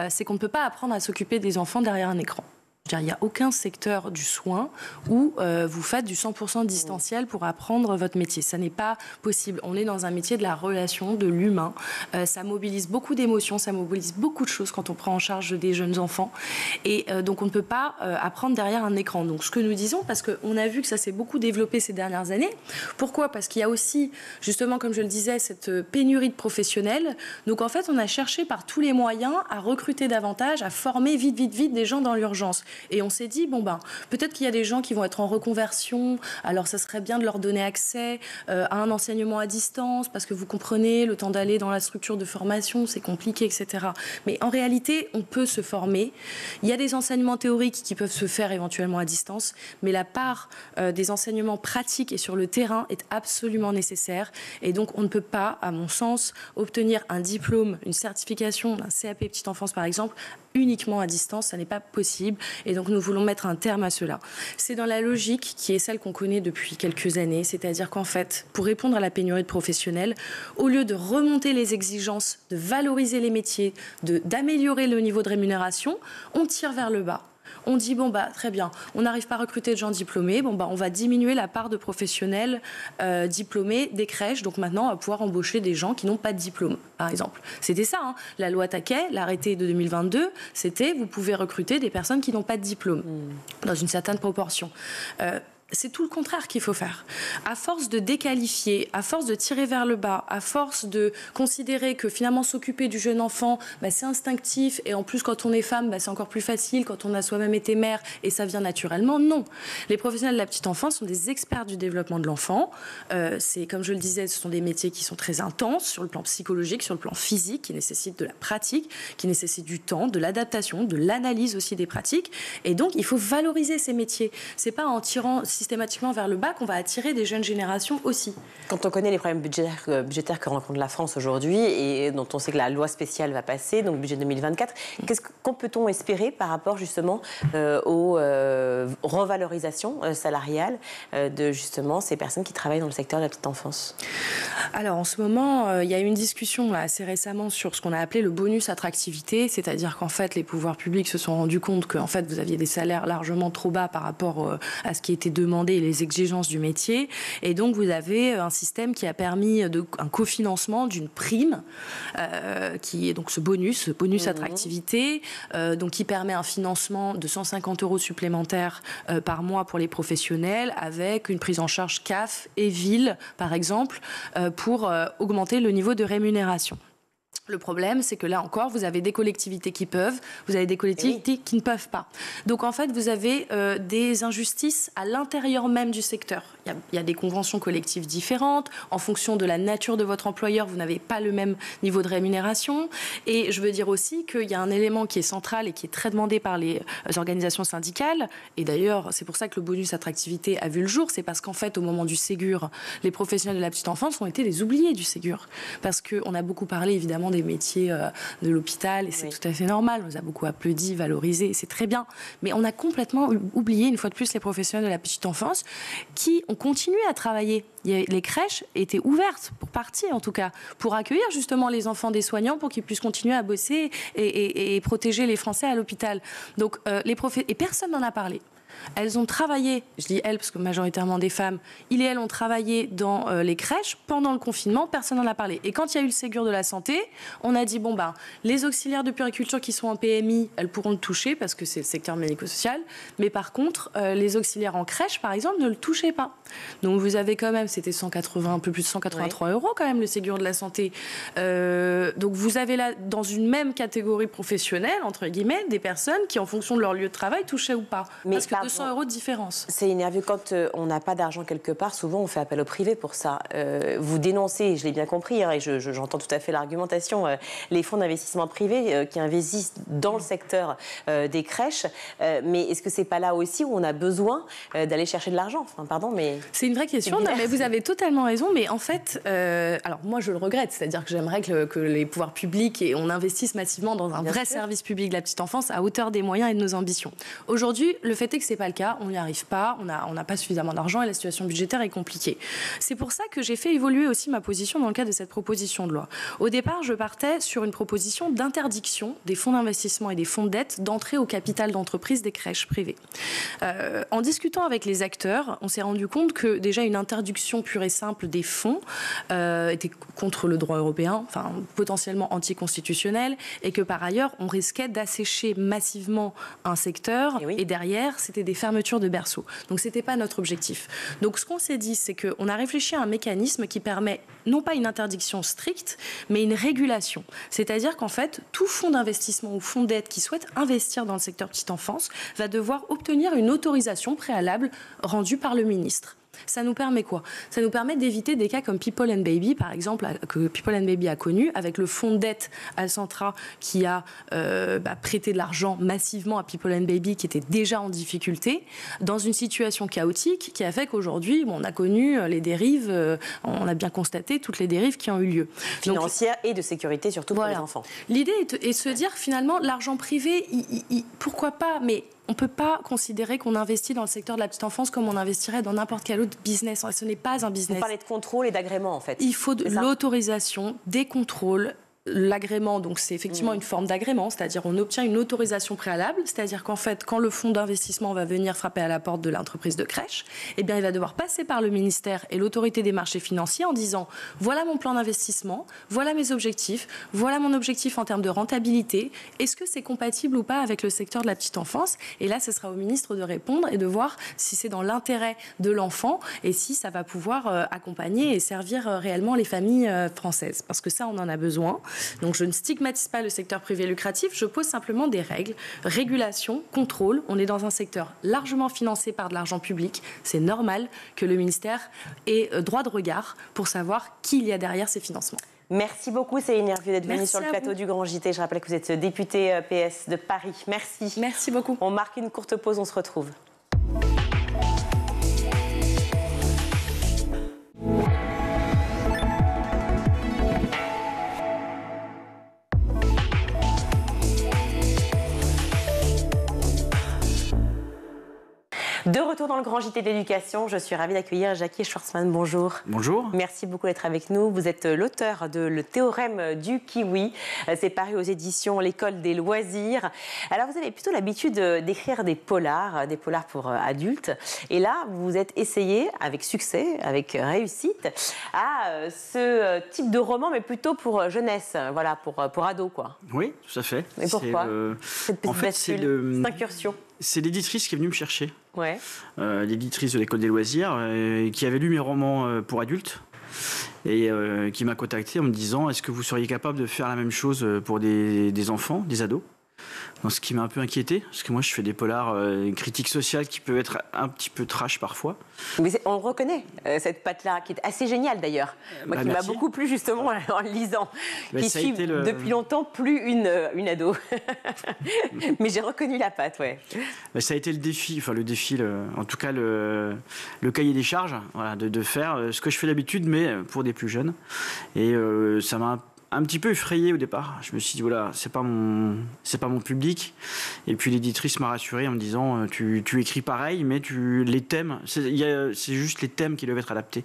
c'est qu'on ne peut pas apprendre à s'occuper des enfants derrière un écran. Il n'y a aucun secteur du soin où vous faites du 100% distanciel pour apprendre votre métier. Ça n'est pas possible. On est dans un métier de la relation, de l'humain. Ça mobilise beaucoup d'émotions, ça mobilise beaucoup de choses quand on prend en charge des jeunes enfants. Et donc on ne peut pas apprendre derrière un écran. Donc ce que nous disons, parce qu'on a vu que ça s'est beaucoup développé ces dernières années. Pourquoi? Parce qu'il y a aussi, justement, comme je le disais, cette pénurie de professionnels. Donc en fait, on a cherché par tous les moyens à recruter davantage, à former vite des gens dans l'urgence. Et on s'est dit, peut-être qu'il y a des gens qui vont être en reconversion, alors ça serait bien de leur donner accès à un enseignement à distance, parce que vous comprenez, le temps d'aller dans la structure de formation, c'est compliqué, etc. Mais en réalité, on peut se former. Il y a des enseignements théoriques qui peuvent se faire éventuellement à distance, mais la part des enseignements pratiques et sur le terrain est absolument nécessaire. Et donc, on ne peut pas, à mon sens, obtenir un diplôme, une certification d'un CAP petite enfance, par exemple, uniquement à distance, ça n'est pas possible. Et donc, nous voulons mettre un terme à cela. C'est dans la logique qui est celle qu'on connaît depuis quelques années, c'est-à-dire qu'en fait, pour répondre à la pénurie de professionnels, au lieu de remonter les exigences, de valoriser les métiers, d'améliorer le niveau de rémunération, on tire vers le bas. On dit, très bien, on n'arrive pas à recruter de gens diplômés, on va diminuer la part de professionnels diplômés des crèches. Donc maintenant, on va pouvoir embaucher des gens qui n'ont pas de diplôme, par exemple. C'était ça, la loi Taquet, l'arrêté de 2022, c'était, vous pouvez recruter des personnes qui n'ont pas de diplôme, dans une certaine proportion. C'est tout le contraire qu'il faut faire. À force de déqualifier, à force de tirer vers le bas, à force de considérer que finalement s'occuper du jeune enfant, c'est instinctif et en plus quand on est femme, c'est encore plus facile quand on a soi-même été mère et ça vient naturellement. Non. Les professionnels de la petite enfance sont des experts du développement de l'enfant. C'est, comme je le disais, ce sont des métiers qui sont très intenses sur le plan psychologique, sur le plan physique, qui nécessitent de la pratique, qui nécessitent du temps, de l'adaptation, de l'analyse aussi des pratiques. Et donc, il faut valoriser ces métiers. C'est pas en tirant systématiquement vers le bas qu'on va attirer des jeunes générations aussi. Quand on connaît les problèmes budgétaires que rencontre la France aujourd'hui et dont on sait que la loi spéciale va passer, donc budget 2024, qu'en peut-on espérer par rapport justement aux revalorisations salariales de justement ces personnes qui travaillent dans le secteur de la petite enfance? Alors en ce moment, il y a eu une discussion là, assez récemment sur ce qu'on a appelé le bonus attractivité, c'est-à-dire qu'en fait les pouvoirs publics se sont rendus compte qu'en fait vous aviez des salaires largement trop bas par rapport à ce qui était demandé et les exigences du métier. Et donc, vous avez un système qui a permis un cofinancement d'une prime, qui est donc ce bonus attractivité, donc qui permet un financement de 150 € supplémentaires par mois pour les professionnels, avec une prise en charge CAF et ville, par exemple, pour augmenter le niveau de rémunération. Le problème, c'est que là encore, vous avez des collectivités qui peuvent, vous avez des collectivités qui ne peuvent pas. Donc en fait, vous avez des injustices à l'intérieur même du secteur. Il y a des conventions collectives différentes. En fonction de la nature de votre employeur, vous n'avez pas le même niveau de rémunération. Et je veux dire aussi qu'il y a un élément qui est central et qui est très demandé par les organisations syndicales. Et d'ailleurs, c'est pour ça que le bonus attractivité a vu le jour. C'est parce qu'en fait, au moment du Ségur, les professionnels de la petite enfance ont été les oubliés du Ségur. Parce qu'on a beaucoup parlé, évidemment, des métiers de l'hôpital, et c'est tout à fait normal. On nous a beaucoup applaudi, valorisé, c'est très bien. Mais on a complètement oublié, une fois de plus, les professionnels de la petite enfance qui ont continué à travailler. Les crèches étaient ouvertes, pour partie en tout cas, pour accueillir justement les enfants des soignants, pour qu'ils puissent continuer à bosser et protéger les Français à l'hôpital. Donc, et personne n'en a parlé. Elles ont travaillé, je dis elles parce que majoritairement des femmes, ils et elles ont travaillé dans les crèches pendant le confinement, personne n'en a parlé. Et quand il y a eu le Ségur de la santé, on a dit les auxiliaires de puériculture qui sont en PMI, elles pourront le toucher parce que c'est le secteur médico-social, mais par contre, les auxiliaires en crèche, par exemple, ne le touchaient pas. Donc vous avez quand même, c'était 180, un peu plus de 183 € quand même le Ségur de la santé. Donc vous avez là, dans une même catégorie professionnelle, entre guillemets, des personnes qui, en fonction de leur lieu de travail, touchaient ou pas. Mais 200 € de différence. C'est énervé quand on n'a pas d'argent quelque part. Souvent, on fait appel au privé pour ça. Vous dénoncez, je l'ai bien compris, hein, et j'entends tout à fait l'argumentation, les fonds d'investissement privés qui investissent dans le secteur des crèches. Mais est-ce que c'est pas là aussi où on a besoin d'aller chercher de l'argent? Enfin, pardon, mais c'est une vraie question. Non, mais vous avez totalement raison. Mais en fait, alors moi, je le regrette. C'est-à-dire que j'aimerais que les pouvoirs publics et on investisse massivement dans un vrai service public de la petite enfance à hauteur des moyens et de nos ambitions. Aujourd'hui, le fait est que c'est pas le cas. On n'y arrive pas. On n'a pas suffisamment d'argent et la situation budgétaire est compliquée. C'est pour ça que j'ai fait évoluer aussi ma position dans le cadre de cette proposition de loi. Au départ, je partais sur une proposition d'interdiction des fonds d'investissement et des fonds de dette d'entrer au capital d'entreprise des crèches privées. En discutant avec les acteurs, on s'est rendu compte que déjà une interdiction pure et simple des fonds était contre le droit européen, enfin potentiellement anticonstitutionnel, et que par ailleurs, on risquait d'assécher massivement un secteur, et derrière, c'était des fermetures de berceaux. Donc, ce n'était pas notre objectif. Donc, ce qu'on s'est dit, c'est qu'on a réfléchi à un mécanisme qui permet non pas une interdiction stricte, mais une régulation. C'est-à-dire qu'en fait, tout fonds d'investissement ou fonds d'aide qui souhaite investir dans le secteur petite enfance va devoir obtenir une autorisation préalable rendue par le ministre. Ça nous permet quoi? Ça nous permet d'éviter des cas comme People and Baby, par exemple, que People and Baby a connu, avec le fonds de dette Alcentra qui a prêté de l'argent massivement à People and Baby qui était déjà en difficulté, dans une situation chaotique qui a fait qu'aujourd'hui, on a connu les dérives, on a bien constaté toutes les dérives qui ont eu lieu. Financières et de sécurité, surtout pour les enfants. L'idée est de se dire, finalement, l'argent privé, pourquoi pas, mais on ne peut pas considérer qu'on investit dans le secteur de la petite enfance comme on investirait dans n'importe quel autre business. Ce n'est pas un business. Vous parlez de contrôle et d'agrément, en fait. Il faut de l'autorisation, des contrôles. L'agrément, donc c'est effectivement une forme d'agrément, c'est-à-dire on obtient une autorisation préalable, c'est-à-dire qu'en fait, quand le fonds d'investissement va venir frapper à la porte de l'entreprise de crèche, eh bien, il va devoir passer par le ministère et l'autorité des marchés financiers en disant voilà mon plan d'investissement, voilà mes objectifs, voilà mon objectif en termes de rentabilité, est-ce que c'est compatible ou pas avec le secteur de la petite enfance? Et là, ce sera au ministre de répondre et de voir si c'est dans l'intérêt de l'enfant et si ça va pouvoir accompagner et servir réellement les familles françaises. Parce que ça, on en a besoin. Donc je ne stigmatise pas le secteur privé lucratif, je pose simplement des règles, régulation, contrôle. On est dans un secteur largement financé par de l'argent public. C'est normal que le ministère ait droit de regard pour savoir qui il y a derrière ces financements. Merci beaucoup Céline Hervieux d'être venue sur le plateau du Grand JT. Je rappelle que vous êtes députée PS de Paris. Merci. Merci beaucoup. On marque une courte pause, on se retrouve. De retour dans le Grand JT de l'éducation, je suis ravie d'accueillir Jackie Schwartzmann. Bonjour. Bonjour. Merci beaucoup d'être avec nous. Vous êtes l'auteur de Le théorème du kiwi. C'est paru aux éditions L'École des loisirs. Alors, vous avez plutôt l'habitude d'écrire des polars pour adultes. Et là, vous vous êtes essayé, avec succès, avec réussite, à ce type de roman, mais plutôt pour jeunesse, voilà, pour ados, quoi. Oui, tout à fait. Mais pourquoi cette petite bascule, cette incursion? C'est l'éditrice qui est venue me chercher. Ouais. L'éditrice de l'École des loisirs, qui avait lu mes romans pour adultes et qui m'a contacté en me disant est-ce que vous seriez capable de faire la même chose pour des enfants, des ados? Donc, ce qui m'a un peu inquiété, parce que moi je fais des polars critiques sociales qui peuvent être un petit peu trash parfois. Mais on reconnaît cette patte-là, qui est assez géniale d'ailleurs. Moi qui m'a beaucoup plu justement en le lisant. Qui suit depuis longtemps plus une ado. Mais j'ai reconnu la patte, ouais. Ça a été le défi, en tout cas le cahier des charges, voilà, de faire ce que je fais d'habitude, mais pour des plus jeunes. Et ça m'a un petit peu effrayé au départ. Je me suis dit, voilà, c'est pas mon public. Et puis l'éditrice m'a rassuré en me disant, tu écris pareil, mais les thèmes, c'est juste les thèmes qui doivent être adaptés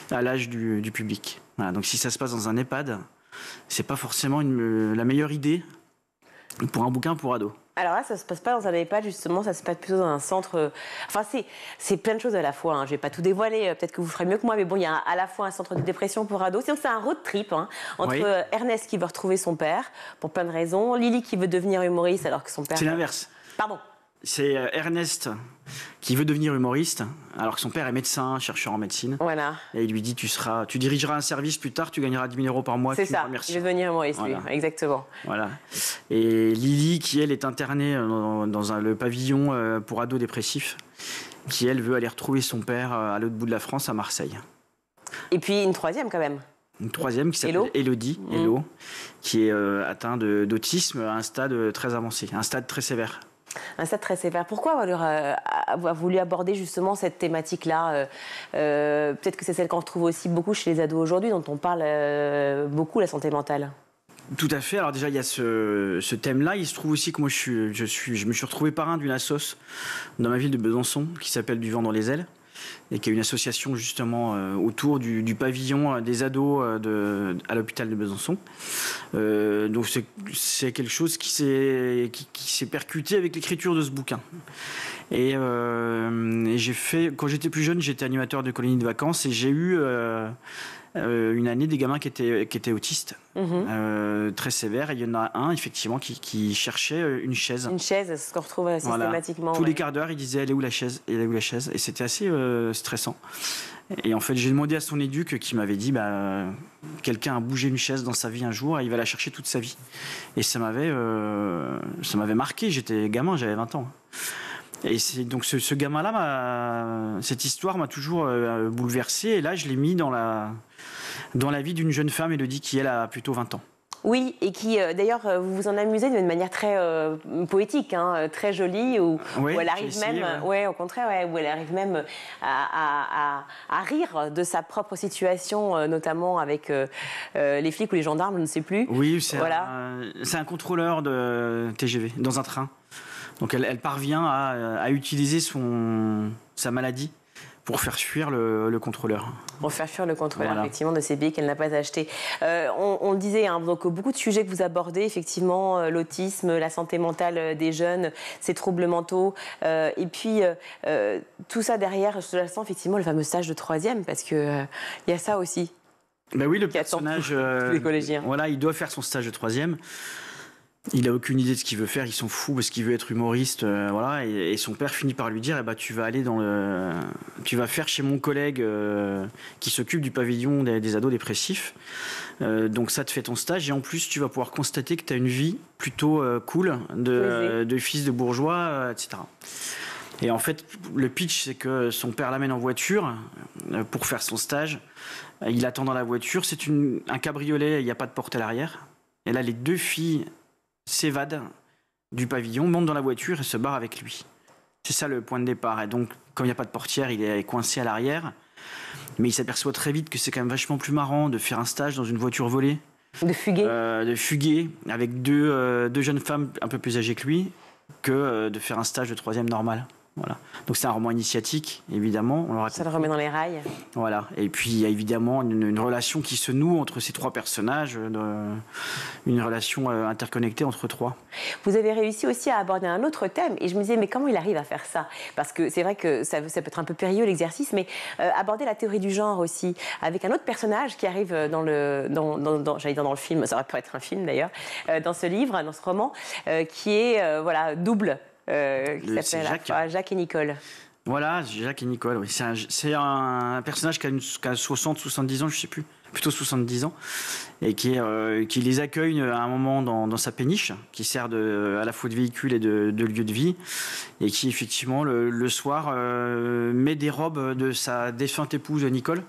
à l'âge du public. Voilà, donc si ça se passe dans un EHPAD, c'est pas forcément la meilleure idée pour un bouquin pour ados. Alors là, ça ne se passe pas dans un EHPAD, justement, ça se passe plutôt dans un centre... Enfin, c'est plein de choses à la fois. Hein. Je ne vais pas tout dévoiler, peut-être que vous ferez mieux que moi, mais bon, il y a à la fois un centre de dépression pour ados. Sinon, c'est un road trip entre Ernest qui veut retrouver son père, pour plein de raisons, Lily qui veut devenir humoriste alors que son père... C'est l'inverse. Pardon. C'est Ernest qui veut devenir humoriste, alors que son père est médecin, chercheur en médecine. Voilà. Et il lui dit, tu dirigeras un service plus tard, tu gagneras 10 000 € par mois. C'est ça, il veut devenir humoriste, lui, exactement. Voilà. Et Lily, qui elle est internée dans le pavillon pour ados dépressifs, qui elle veut aller retrouver son père à l'autre bout de la France, à Marseille. Et puis une troisième quand même. Une troisième qui s'appelle Élodie, Hello, qui est atteint d'autisme à un stade très avancé, un stade très sévère. Un stade très sévère. Pourquoi avoir voulu aborder justement cette thématique-là peut-être que c'est celle qu'on retrouve aussi beaucoup chez les ados aujourd'hui, dont on parle beaucoup, la santé mentale. Tout à fait. Alors déjà, il y a ce thème-là. Il se trouve aussi que moi, je me suis retrouvé parrain d'une assoce dans ma ville de Besançon qui s'appelle Du vent dans les ailes, et qui est une association justement autour du pavillon des ados à l'hôpital de Besançon. Donc c'est quelque chose qui s'est percuté avec l'écriture de ce bouquin. Et j'ai fait, quand j'étais plus jeune, j'étais animateur de colonies de vacances et j'ai eu une année des gamins qui étaient autistes, très sévères. Et il y en a un, effectivement, qui cherchait une chaise. Une chaise, c'est ce qu'on retrouve systématiquement. Tous les quarts d'heure, il disait « Elle est où la chaise ? Elle est où la chaise ?» Et c'était assez stressant. Et en fait, j'ai demandé à son éduc qui m'avait dit quelqu'un a bougé une chaise dans sa vie un jour et il va la chercher toute sa vie. Et ça m'avait marqué. J'étais gamin, j'avais 20 ans. Et donc ce gamin-là, cette histoire m'a toujours bouleversé. Et là, je l'ai mis dans la vie d'une jeune femme, Élodie, qui elle a plutôt 20 ans. Oui, et qui d'ailleurs vous vous en amusez d'une manière très poétique, très jolie, où elle arrive même, au contraire, où elle arrive même à rire de sa propre situation, notamment avec les flics ou les gendarmes, je ne sais plus. Oui, c'est un contrôleur de TGV dans un train. Donc elle parvient à utiliser sa maladie pour faire fuir le contrôleur. Pour faire fuir le contrôleur, effectivement, de ces billets qu'elle n'a pas achetés. On le disait, donc beaucoup de sujets que vous abordez, effectivement, l'autisme, la santé mentale des jeunes, ces troubles mentaux, et puis tout ça derrière, je sens effectivement le fameux stage de troisième, parce qu'il y a ça aussi. Ben oui, le personnage, les collégiens. Voilà, il doit faire son stage de troisième. Il n'a aucune idée de ce qu'il veut faire, il s'en fout parce qu'il veut être humoriste, et son père finit par lui dire tu vas aller tu vas faire chez mon collègue qui s'occupe du pavillon des ados dépressifs, donc ça te fait ton stage et en plus tu vas pouvoir constater que tu as une vie plutôt cool de fils de bourgeois, etc. Et en fait, le pitch, c'est que son père l'amène en voiture pour faire son stage. Il attend dans la voiture, c'est un cabriolet, il n'y a pas de porte à l'arrière. Et là, les deux filles s'évade du pavillon, monte dans la voiture et se barre avec lui. C'est ça le point de départ. Et donc, comme il n'y a pas de portière, il est coincé à l'arrière. Mais il s'aperçoit très vite que c'est quand même vachement plus marrant de faire un stage dans une voiture volée. De fuguer. De fuguer avec deux jeunes femmes un peu plus âgées que lui, que de faire un stage de troisième normal. Voilà. Donc c'est un roman initiatique, évidemment. Ça le remet dans les rails. Voilà. Et puis il y a évidemment une relation qui se noue entre ces trois personnages, une relation interconnectée entre trois. Vous avez réussi aussi à aborder un autre thème, et je me disais, mais comment il arrive à faire ça? Parce que c'est vrai que ça peut être un peu périlleux l'exercice, mais aborder la théorie du genre aussi, avec un autre personnage qui arrive dans le film, ça aurait pu être un film d'ailleurs, dans ce livre, dans ce roman, qui est double. Qui s'appelle Jacques et Nicole. Voilà, Jacques et Nicole, oui. C'est un personnage qui a 60-70 ans, je ne sais plus, plutôt 70 ans, et qui les accueille à un moment dans sa péniche, qui sert à la fois de véhicule et de lieu de vie, et qui effectivement le soir met des robes de sa défunte épouse Nicole,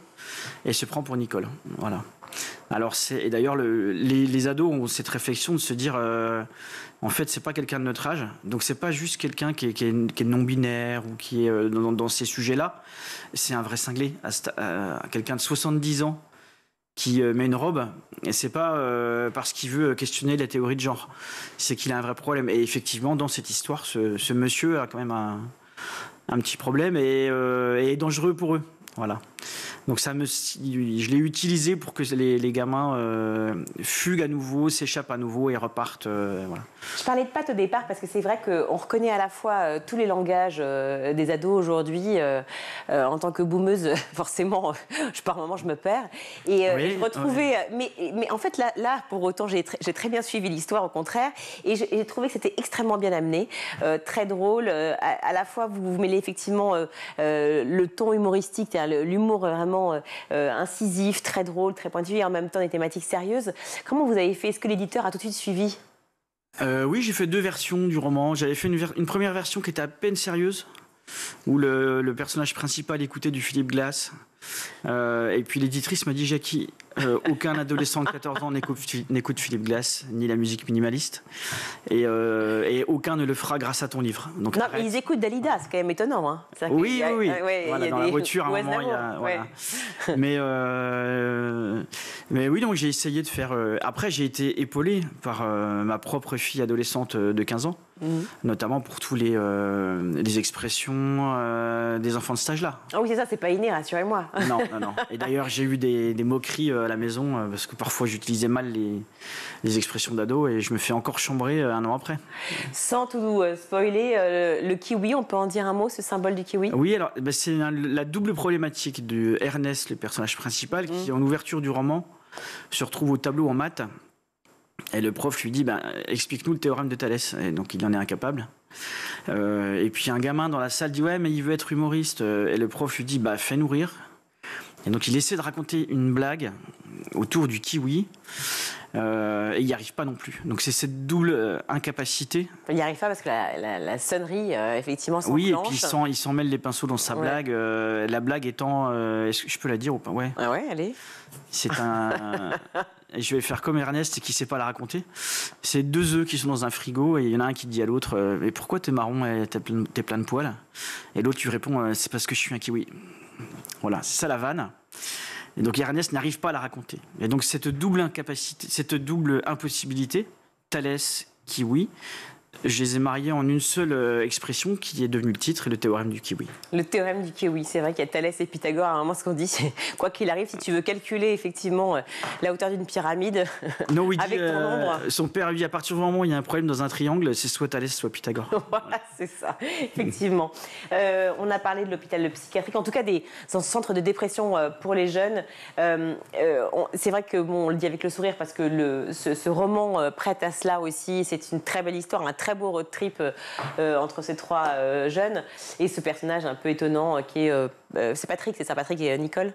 et se prend pour Nicole. Voilà. Alors et d'ailleurs les ados ont cette réflexion de se dire en fait c'est pas quelqu'un de notre âge, donc c'est pas juste quelqu'un qui est non binaire ou qui est dans ces sujets-là, c'est un vrai cinglé, quelqu'un de 70 ans qui met une robe, et c'est pas parce qu'il veut questionner la théorie de genre, c'est qu'il a un vrai problème. Et effectivement dans cette histoire ce monsieur a quand même un petit problème et est dangereux pour eux. Voilà. Donc je l'ai utilisé pour que les gamins fuguent à nouveau, s'échappent à nouveau et repartent. Voilà. Je parlais de pâtes au départ parce que c'est vrai qu'on reconnaît à la fois tous les langages des ados aujourd'hui. En tant que boumeuse, forcément, par moment, je me perds. Et je retrouvais... Mais en fait, là, pour autant, j'ai très bien suivi l'histoire, au contraire. Et j'ai trouvé que c'était extrêmement bien amené, très drôle. À la fois, vous mêlez effectivement le ton humoristique, c'est-à-dire l'humour vraiment incisif, très drôle, très pointu, et en même temps des thématiques sérieuses. Comment vous avez fait? Est-ce que l'éditeur a tout de suite suivi? Oui, j'ai fait 2 versions du roman. J'avais fait une première version qui était à peine sérieuse, où le personnage principal écoutait du Philippe Glass. Et puis l'éditrice m'a dit: Jackie, aucun adolescent de 14 ans n'écoute Philippe Glass, ni la musique minimaliste. Et aucun ne le fera grâce à ton livre. Donc, non, mais ils écoutent Dalida, c'est quand même étonnant. Hein. Oui. Ouais, voilà, dans la voiture, à un moment, il y a... Voilà. Mais oui, donc j'ai essayé de faire... Après, j'ai été épaulé par ma propre fille adolescente de 15 ans, notamment pour tous les expressions des enfants de cet âge-là. Ah oui, c'est ça, c'est pas inné, rassurez-moi. Non. Et d'ailleurs, j'ai eu des moqueries à la maison parce que parfois j'utilisais mal les expressions d'ado et je me fais encore chambrer 1 an après. Sans tout spoiler, le kiwi, on peut en dire un mot, ce symbole du kiwi? Oui, alors c'est la double problématique de Ernest, le personnage principal, qui en ouverture du roman se retrouve au tableau en maths. Et le prof lui dit explique-nous le théorème de Thalès. Et donc il en est incapable. Et puis un gamin dans la salle dit ouais, mais il veut être humoriste. Et le prof lui dit fais-nous rire. Et donc il essaie de raconter une blague autour du kiwi. Et il n'y arrive pas non plus. Donc c'est cette double incapacité. Il n'y arrive pas parce que la sonnerie, effectivement, s'enclenche. Oui, et puis il s'en mêle les pinceaux dans sa blague. La blague étant... Est-ce que je peux la dire ou pas? Ouais. Ah ouais, allez. C'est un... Et je vais faire comme Ernest qui ne sait pas la raconter. C'est 2 œufs qui sont dans un frigo et il y en a un qui dit à l'autre mais pourquoi t'es marron et t'es plein de poils? Et l'autre lui répond c'est parce que je suis un kiwi. Voilà, c'est ça la vanne. Et donc Ernest n'arrive pas à la raconter. Et donc cette double incapacité, cette double impossibilité, Thalès, kiwi, je les ai mariés en une seule expression qui est devenue le titre et le théorème du kiwi. Le théorème du kiwi, c'est vrai qu'il y a Thalès et Pythagore. À un moment, ce qu'on dit, c'est quoi qu'il arrive, si tu veux calculer effectivement la hauteur d'une pyramide avec ton nombre. Son père, lui, à partir du moment où il y a un problème dans un triangle, c'est soit Thalès, soit Pythagore. Voilà, c'est ça, effectivement. On a parlé de l'hôpital psychiatrique, en tout cas des centres de dépression pour les jeunes. C'est vrai que on le dit avec le sourire parce que ce roman prête à cela aussi. C'est une très belle histoire, un très beau road trip entre ces 3 jeunes et ce personnage un peu étonnant qui est c'est Patrick, c'est ça, Patrick et Nicole.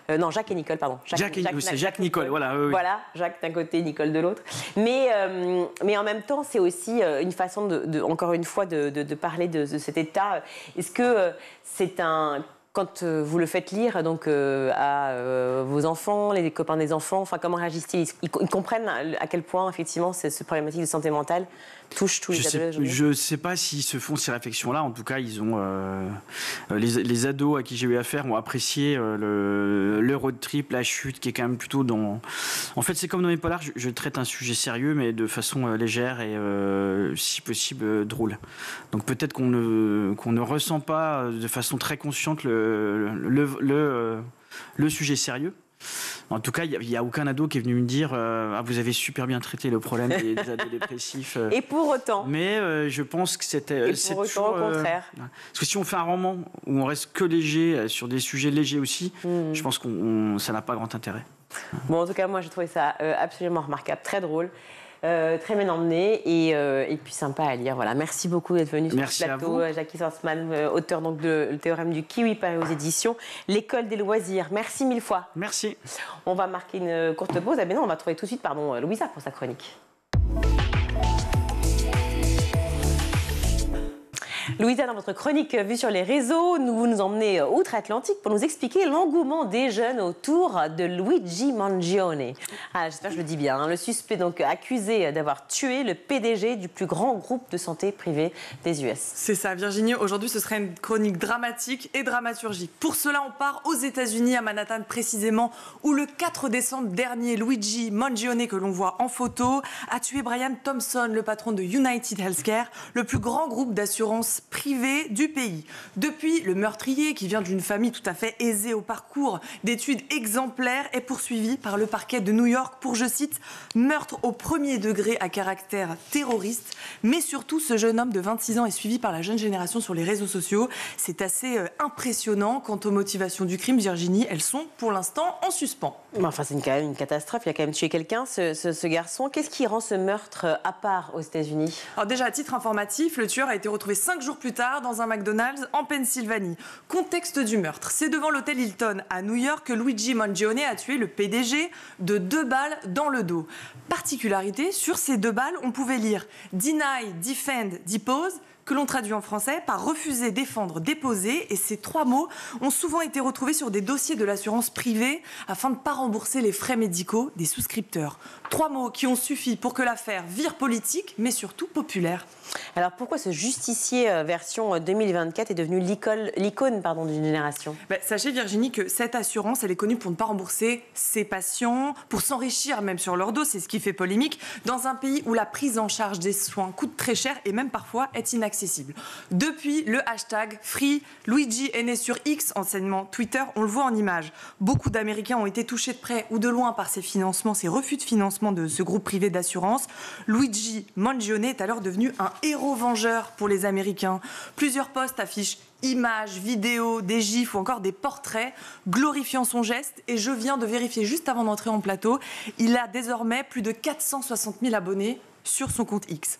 Non, Jacques et Nicole, pardon. Jacques Nicole, voilà. Oui. Voilà, Jacques d'un côté, Nicole de l'autre. Mais en même temps, c'est aussi une façon encore une fois de parler de cet état. Est-ce que c'est un... Quand vous le faites lire donc, à vos enfants, les copains des enfants, enfin, comment réagissent-ils? Ils comprennent à quel point, effectivement, cette problématique de santé mentale touche tous les ados aujourd'hui? Je ne sais pas s'ils se font ces réflexions-là. En tout cas, ils ont les ados à qui j'ai eu affaire ont apprécié le road trip, la chute, qui est quand même plutôt dans... En fait, c'est comme dans mes polars, je traite un sujet sérieux, mais de façon légère et, si possible, drôle. Donc peut-être qu'on ne ressent pas de façon très consciente le sujet sérieux. En tout cas, il n'y a aucun ado qui est venu me dire vous avez super bien traité le problème des ados dépressifs. Et pour autant. Mais je pense que c'était. Et pour autant, au contraire. Parce que si on fait un roman où on reste que léger, sur des sujets légers aussi, je pense que ça n'a pas grand intérêt. Bon, en tout cas, moi, j'ai trouvé ça absolument remarquable, très drôle. Très bien emmené et puis sympa à lire. Voilà. Merci beaucoup d'être venu sur le plateau. Jackie Swartzman, auteur donc de Le théorème du kiwi, paru aux éditions L'École des loisirs. Merci 1000 fois. Merci. On va marquer une courte pause. Ah ben non, on va trouver tout de suite Louisa pour sa chronique. Louisa, dans votre chronique vue sur les réseaux, vous nous emmenez outre-Atlantique pour nous expliquer l'engouement des jeunes autour de Luigi Mangione. J'espère que je le dis bien. Hein. Le suspect donc accusé d'avoir tué le PDG du plus grand groupe de santé privé des US. C'est ça, Virginie. Aujourd'hui, ce serait une chronique dramatique et dramaturgique. Pour cela, on part aux États-Unis, à Manhattan précisément, où le 4 décembre dernier, Luigi Mangione, que l'on voit en photo, a tué Brian Thompson, le patron de United Healthcare, le plus grand groupe d'assurance privée du pays. Depuis, le meurtrier, qui vient d'une famille tout à fait aisée au parcours d'études exemplaires, est poursuivi par le parquet de New York pour, je cite, meurtre au premier degré à caractère terroriste. Mais surtout, ce jeune homme de 26 ans est suivi par la jeune génération sur les réseaux sociaux. C'est assez impressionnant. Quant aux motivations du crime, Virginie, elles sont pour l'instant en suspens. Enfin, c'est quand même une catastrophe. Il a quand même tué quelqu'un, ce garçon. Qu'est-ce qui rend ce meurtre à part aux États-Unis? Alors déjà, à titre informatif, le tueur a été retrouvé 5 jours plus tard dans un McDonald's en Pennsylvanie. Contexte du meurtre. C'est devant l'hôtel Hilton à New York que Luigi Mangione a tué le PDG de 2 balles dans le dos. Particularité, sur ces 2 balles, on pouvait lire « Deny, defend, depose », que l'on traduit en français par refuser, défendre, déposer. Et ces 3 mots ont souvent été retrouvés sur des dossiers de l'assurance privée afin de ne pas rembourser les frais médicaux des souscripteurs. 3 mots qui ont suffi pour que l'affaire vire politique, mais surtout populaire. Alors pourquoi ce justicier version 2024 est devenu l'icône d'une génération? Sachez Virginie que cette assurance, elle est connue pour ne pas rembourser ses patients, pour s'enrichir même sur leur dos, c'est ce qui fait polémique, dans un pays où la prise en charge des soins coûte très cher et même parfois est inaccessible. Depuis, le hashtag #FreeLuigi est né sur X, anciennement Twitter, on le voit en images. Beaucoup d'Américains ont été touchés de près ou de loin par ces financements, ces refus de financement de ce groupe privé d'assurance. Luigi Mangione est alors devenu un héros vengeur pour les Américains. Plusieurs posts affichent images, vidéos, des gifs ou encore des portraits glorifiant son geste. Et je viens de vérifier juste avant d'entrer en plateau, il a désormais plus de 460 000 abonnés sur son compte X.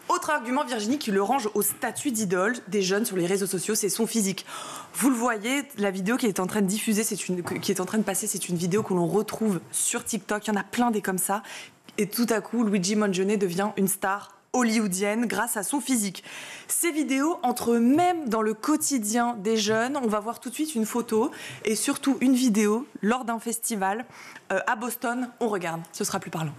Autre argument, Virginie, qui le range au statut d'idole des jeunes sur les réseaux sociaux, c'est son physique. Vous le voyez, la vidéo qui est en train de diffuser, qui est en train de passer, c'est une vidéo que l'on retrouve sur TikTok. Il y en a plein des comme ça. Et tout à coup, Luigi Mangione devient une star hollywoodienne grâce à son physique. Ces vidéos entrent même dans le quotidien des jeunes. On va voir tout de suite une photo et surtout une vidéo lors d'un festival à Boston. On regarde, ce sera plus parlant.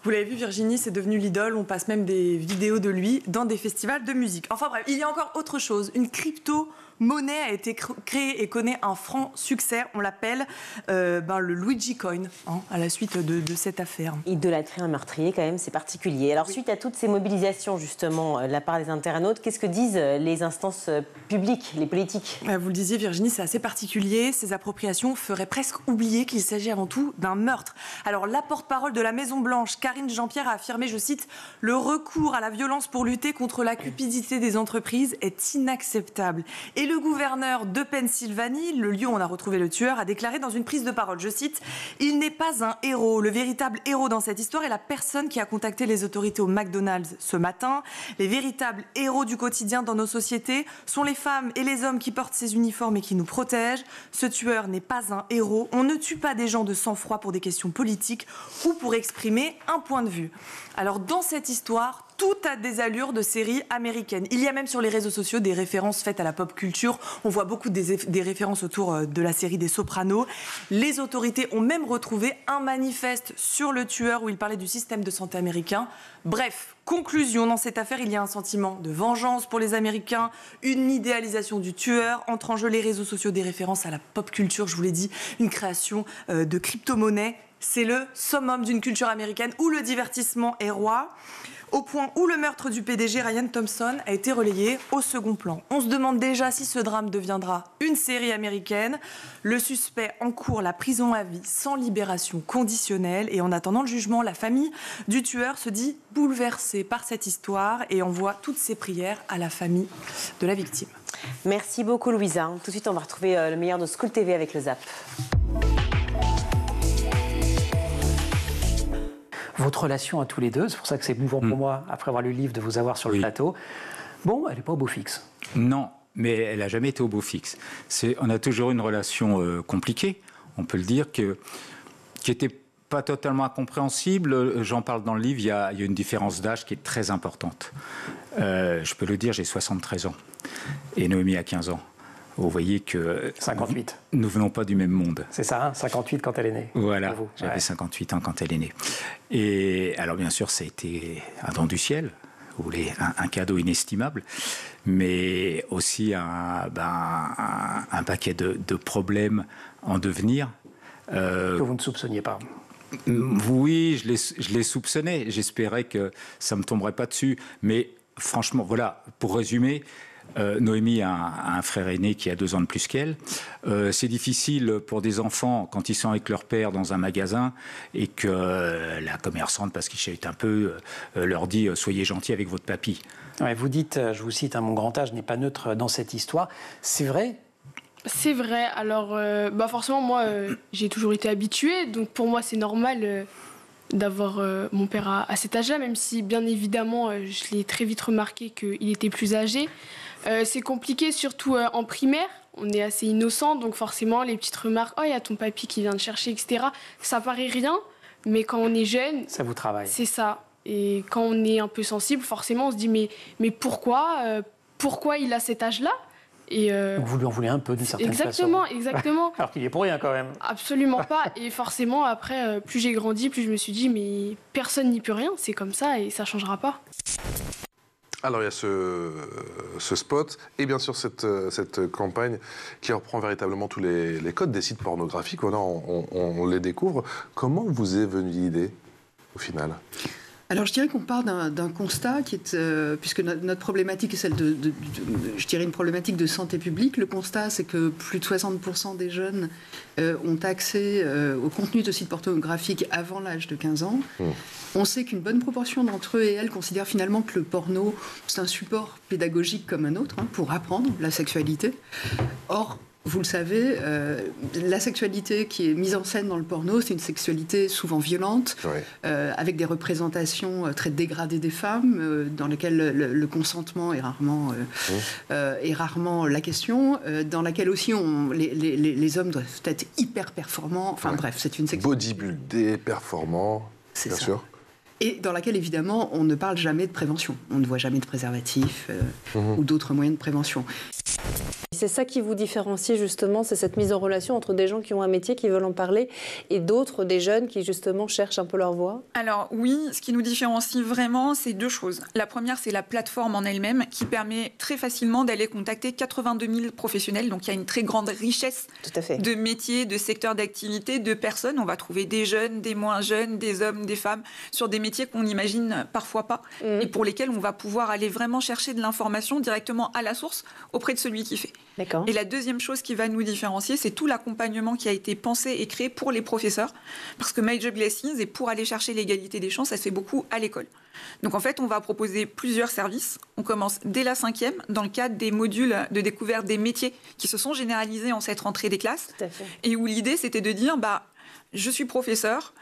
Vous l'avez vu, Virginie, c'est devenu l'idole. On passe même des vidéos de lui dans des festivals de musique. Enfin bref, il y a encore autre chose. Une crypto-monnaie a été créée et connaît un franc succès. On l'appelle le Luigi Coin, à la suite de cette affaire. Idolâtrer un meurtrier, quand même, c'est particulier. Alors, suite à toutes ces mobilisations, justement, de la part des internautes, qu'est-ce que disent les instances publiques, les politiques? Vous le disiez, Virginie, c'est assez particulier. Ces appropriations feraient presque oublier qu'il s'agit avant tout d'un meurtre. Alors, la porte-parole de la Maison-Blanche, Karine Jean-Pierre, a affirmé, je cite, « Le recours à la violence pour lutter contre la cupidité des entreprises est inacceptable. » Et le gouverneur de Pennsylvanie, le lieu où on a retrouvé le tueur, a déclaré dans une prise de parole, je cite, « Il n'est pas un héros. Le véritable héros dans cette histoire est la personne qui a contacté les autorités au McDonald's ce matin. Les véritables héros du quotidien dans nos sociétés sont les femmes et les hommes qui portent ces uniformes et qui nous protègent. Ce tueur n'est pas un héros. On ne tue pas des gens de sang-froid pour des questions politiques ou pour exprimer un point de vue. » Alors, dans cette histoire, tout a des allures de séries américaines. Il y a même sur les réseaux sociaux des références faites à la pop culture. On voit beaucoup des références autour de la série des Sopranos. Les autorités ont même retrouvé un manifeste sur le tueur où il parlait du système de santé américain. Bref, conclusion, dans cette affaire, il y a un sentiment de vengeance pour les Américains, une idéalisation du tueur, entre en jeu les réseaux sociaux, des références à la pop culture, je vous l'ai dit, une création de crypto-monnaie. C'est le summum d'une culture américaine où le divertissement est roi, au point où le meurtre du PDG Ryan Thompson a été relayé au second plan. On se demande déjà si ce drame deviendra une série américaine. Le suspect encourt la prison à vie sans libération conditionnelle. Et en attendant le jugement, la famille du tueur se dit bouleversée par cette histoire et envoie toutes ses prières à la famille de la victime. Merci beaucoup, Louisa. Tout de suite, on va retrouver le meilleur de School TV avec le Zap. Votre relation à tous les deux, c'est pour ça que c'est émouvant pour moi, après avoir lu le livre, de vous avoir sur le plateau. Bon, elle n'est pas au beau fixe. Non, mais elle n'a jamais été au beau fixe. On a toujours une relation compliquée, on peut le dire, qui n'était pas totalement incompréhensible. J'en parle dans le livre, il y a une différence d'âge qui est très importante. Je peux le dire, j'ai 73 ans et Noémie a 15 ans. Vous voyez que 58. Nous venons pas du même monde. C'est ça, hein, 58 quand elle est née. Voilà, j'avais 58 ans quand elle est née. Et alors bien sûr, ça a été un don du ciel, vous voulez, un cadeau inestimable, mais aussi un paquet de problèmes en devenir. Que vous ne soupçonniez pas. Oui, je les soupçonnais. J'espérais que ça ne me tomberait pas dessus. Mais franchement, voilà, pour résumer, Noémie a un frère aîné qui a 2 ans de plus qu'elle. C'est difficile pour des enfants quand ils sont avec leur père dans un magasin et que la commerçante, parce qu'il chahute un peu, leur dit « soyez gentils avec votre papy ». Ouais, vous dites, je vous cite, mon grand âge n'est pas neutre dans cette histoire. C'est vrai ? C'est vrai. Alors, forcément, moi, j'ai toujours été habituée. Donc, pour moi, c'est normal d'avoir mon père à cet âge-là, même si, bien évidemment, je l'ai très vite remarqué qu'il était plus âgé. C'est compliqué, surtout en primaire. On est assez innocent, donc forcément, les petites remarques, « Oh, il y a ton papy qui vient te chercher, etc. » Ça paraît rien, mais quand on est jeune... Ça vous travaille. C'est ça. Et quand on est un peu sensible, forcément, on se dit « Mais pourquoi il a cet âge-là » Et Donc vous lui en voulez un peu d'une certaine exactement, façon. Exactement. Alors qu'il est pour rien quand même. Absolument pas. Et forcément, après, plus j'ai grandi, plus je me suis dit, mais personne n'y peut rien, c'est comme ça et ça changera pas. Alors il y a ce spot et bien sûr cette campagne qui reprend véritablement tous les codes des sites pornographiques. Voilà, on les découvre. Comment vous est venue l'idée au final ? Alors je dirais qu'on part d'un constat qui est, puisque notre problématique est celle je dirais une problématique de santé publique. Le constat, c'est que plus de 60% des jeunes ont accès au contenu de sites pornographiques avant l'âge de 15 ans. On sait qu'une bonne proportion d'entre eux et elles considèrent finalement que le porno, c'est un support pédagogique comme un autre, pour apprendre la sexualité. Or, vous le savez, la sexualité qui est mise en scène dans le porno, c'est une sexualité souvent violente, avec des représentations très dégradées des femmes, dans lesquelles le consentement est rarement la question, dans laquelle aussi les hommes doivent être hyper performants. Enfin bref, c'est une sexualité... Bodybuildé, performant, bien sûr. Et dans laquelle, évidemment, on ne parle jamais de prévention. On ne voit jamais de préservatif ou d'autres moyens de prévention. C'est ça qui vous différencie justement, c'est cette mise en relation entre des gens qui ont un métier, qui veulent en parler, et d'autres, des jeunes qui justement cherchent un peu leur voie? Alors oui, ce qui nous différencie vraiment, c'est 2 choses. La première, c'est la plateforme en elle-même qui permet très facilement d'aller contacter 82 000 professionnels. Donc il y a une très grande richesse de métiers, de secteurs d'activité, de personnes. On va trouver des jeunes, des moins jeunes, des hommes, des femmes, sur des métiers qu'on n'imagine parfois pas et pour lesquels on va pouvoir aller vraiment chercher de l'information directement à la source auprès de celui qui fait. Et la deuxième chose qui va nous différencier, c'est tout l'accompagnement qui a été pensé et créé pour les professeurs. Parce que My Job Lessons, et pour aller chercher l'égalité des chances, ça se fait beaucoup à l'école. Donc en fait, on va proposer plusieurs services. On commence dès la 5e, dans le cadre des modules de découverte des métiers qui se sont généralisés en cette rentrée des classes. Et où l'idée, c'était de dire... je suis professeur,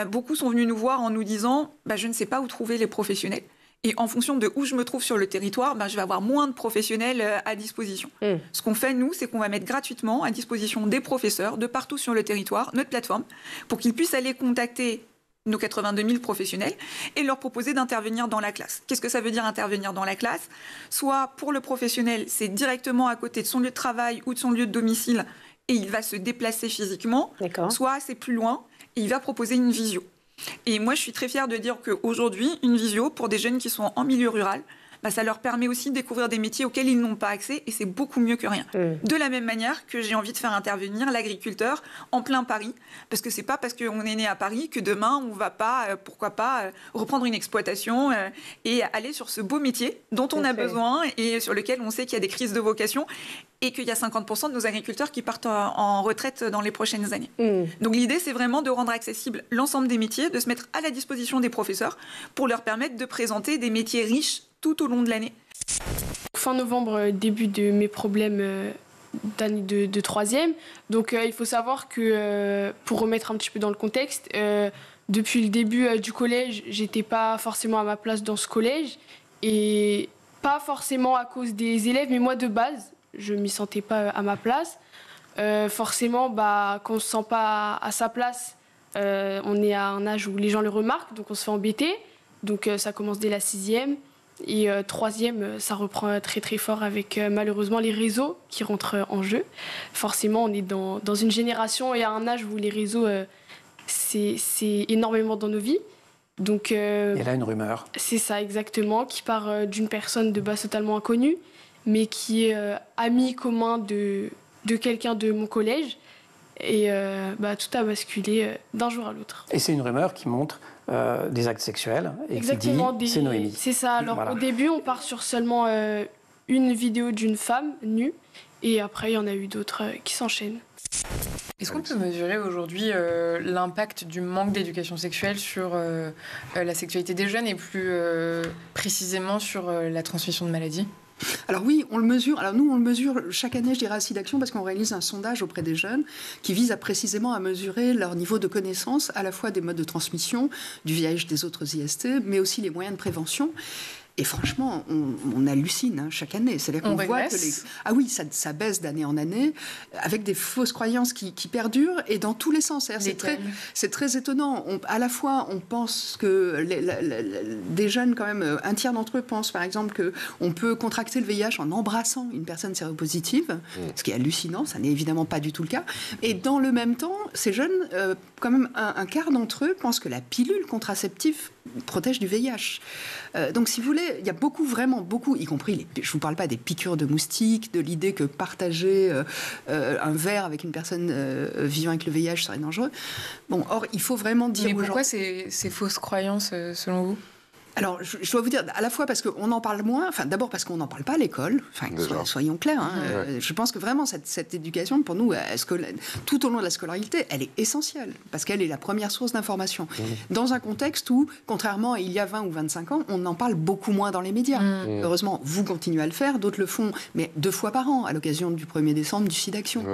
beaucoup sont venus nous voir en nous disant je ne sais pas où trouver les professionnels. Et en fonction de où je me trouve sur le territoire, je vais avoir moins de professionnels à disposition. Ce qu'on fait, nous, c'est qu'on va mettre gratuitement à disposition des professeurs de partout sur le territoire notre plateforme pour qu'ils puissent aller contacter nos 82 000 professionnels et leur proposer d'intervenir dans la classe. Qu'est-ce que ça veut dire intervenir dans la classe? Soit pour le professionnel, c'est directement à côté de son lieu de travail ou de son lieu de domicile et il va se déplacer physiquement, soit c'est plus loin et il va proposer une visio. Et moi, je suis très fière de dire qu'aujourd'hui, une visio, pour des jeunes qui sont en milieu rural, ça leur permet aussi de découvrir des métiers auxquels ils n'ont pas accès et c'est beaucoup mieux que rien. De la même manière que j'ai envie de faire intervenir l'agriculteur en plein Paris, parce que c'est pas parce qu'on est né à Paris que demain, on va pas, pourquoi pas, reprendre une exploitation et aller sur ce beau métier dont on a besoin et sur lequel on sait qu'il y a des crises de vocation et qu'il y a 50% de nos agriculteurs qui partent en retraite dans les prochaines années. Donc l'idée, c'est vraiment de rendre accessible l'ensemble des métiers, de se mettre à la disposition des professeurs pour leur permettre de présenter des métiers riches tout au long de l'année. Fin novembre, début de mes problèmes d'année de 3e. Donc il faut savoir que, pour remettre un petit peu dans le contexte, depuis le début du collège, j'étais pas forcément à ma place dans ce collège. Et pas forcément à cause des élèves, mais moi de base, je m'y sentais pas à ma place. Forcément, quand on se sent pas à sa place, on est à un âge où les gens le remarquent, donc on se fait embêter. Donc ça commence dès la 6e. Et troisième, ça reprend très très fort avec malheureusement les réseaux qui rentrent en jeu. Forcément, on est dans une génération et à un âge où les réseaux, c'est énormément dans nos vies. Donc, et là, une rumeur. C'est ça, exactement, qui part d'une personne de base totalement inconnue, mais qui est ami commun de quelqu'un de mon collège. Et tout a basculé d'un jour à l'autre. Et c'est une rumeur qui montre des actes sexuels et exactement, qui dit c'est Noémie. C'est ça. Alors voilà. Au début, on part sur seulement une vidéo d'une femme nue. Et après, il y en a eu d'autres qui s'enchaînent. Est-ce qu'on peut mesurer aujourd'hui l'impact du manque d'éducation sexuelle sur la sexualité des jeunes et plus précisément sur la transmission de maladies ? Alors oui, on le mesure. Alors nous, on le mesure chaque année, je dirais, à SIDAction, parce qu'on réalise un sondage auprès des jeunes qui vise précisément à mesurer leur niveau de connaissance, à la fois des modes de transmission, du VIH, des autres IST, mais aussi les moyens de prévention. Et franchement, on hallucine chaque année. C'est-à-dire qu'on voit que ah oui, ça baisse d'année en année, avec des fausses croyances qui perdurent, et dans tous les sens. C'est très étonnant. À la fois, on pense que des jeunes, quand même, un tiers d'entre eux pensent, par exemple, qu'on peut contracter le VIH en embrassant une personne séropositive, ce qui est hallucinant. Ça n'est évidemment pas du tout le cas. Et dans le même temps, ces jeunes, quand même, un quart d'entre eux pensent que la pilule contraceptive protège du VIH. Donc, si vous voulez, il y a vraiment beaucoup, y compris, je ne vous parle pas des piqûres de moustiques, de l'idée que partager un verre avec une personne vivant avec le VIH serait dangereux. Bon, or, il faut vraiment dire aux gens... Mais pourquoi ces fausses croyances, selon vous ? Alors, je dois vous dire, à la fois parce qu'on en parle moins, enfin, d'abord parce qu'on n'en parle pas à l'école, soyons clairs. Je pense que vraiment, cette éducation, pour nous, tout au long de la scolarité, elle est essentielle, parce qu'elle est la première source d'information. Dans un contexte où, contrairement à il y a 20 ou 25 ans, on en parle beaucoup moins dans les médias. Heureusement, vous continuez à le faire, d'autres le font, mais 2 fois par an, à l'occasion du 1er décembre du SIDAction.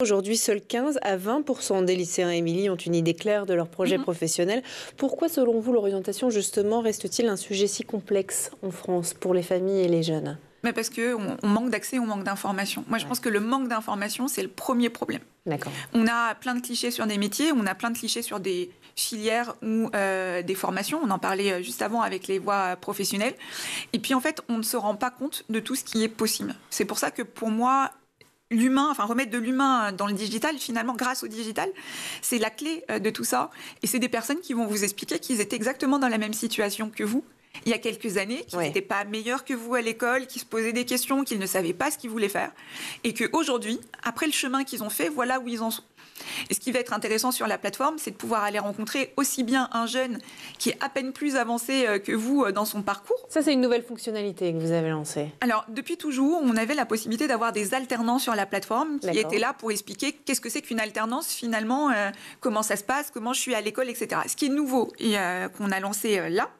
Aujourd'hui, seuls 15 à 20% des lycéens Émilie ont une idée claire de leur projet professionnel. Pourquoi, selon vous, l'orientation, justement, reste-t-il un sujet si complexe en France pour les familles et les jeunes ? Mais parce qu'on manque d'accès, on manque d'informations. Moi, je pense que le manque d'informations, c'est le premier problème. D'accord. On a plein de clichés sur des métiers, on a plein de clichés sur des filières ou des formations. On en parlait juste avant avec les voies professionnelles. Et puis, en fait, on ne se rend pas compte de tout ce qui est possible. C'est pour ça que, pour moi, remettre de l'humain dans le digital, finalement, grâce au digital, c'est la clé de tout ça. Et c'est des personnes qui vont vous expliquer qu'ils étaient exactement dans la même situation que vous, il y a quelques années, qu'ils n'étaient pas meilleurs que vous à l'école, qu'ils se posaient des questions, qu'ils ne savaient pas ce qu'ils voulaient faire. Et qu'aujourd'hui, après le chemin qu'ils ont fait, voilà où ils en sont. Et ce qui va être intéressant sur la plateforme, c'est de pouvoir aller rencontrer aussi bien un jeune qui est à peine plus avancé que vous dans son parcours. Ça, c'est une nouvelle fonctionnalité que vous avez lancée. Alors, depuis toujours, on avait la possibilité d'avoir des alternants sur la plateforme qui étaient là pour expliquer qu'est-ce que c'est qu'une alternance finalement, comment ça se passe, comment je suis à l'école, etc. Ce qui est nouveau et qu'on a lancé là,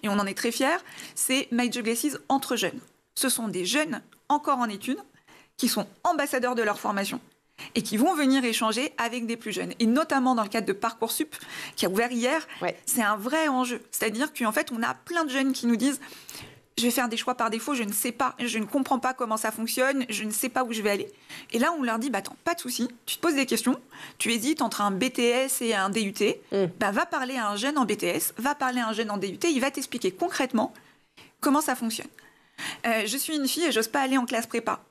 et on en est très fiers, c'est My Job Glasses entre jeunes. Ce sont des jeunes encore en études qui sont ambassadeurs de leur formation et qui vont venir échanger avec des plus jeunes. Et notamment dans le cadre de Parcoursup, qui a ouvert hier, c'est un vrai enjeu. C'est-à-dire qu'en fait, on a plein de jeunes qui nous disent « Je vais faire des choix par défaut, je ne sais pas, je ne comprends pas comment ça fonctionne, je ne sais pas où je vais aller. » Et là, on leur dit « Attends, pas de souci, tu te poses des questions, tu hésites entre un BTS et un DUT, va parler à un jeune en BTS, va parler à un jeune en DUT, il va t'expliquer concrètement comment ça fonctionne. Je suis une fille et j'ose pas aller en classe prépa. »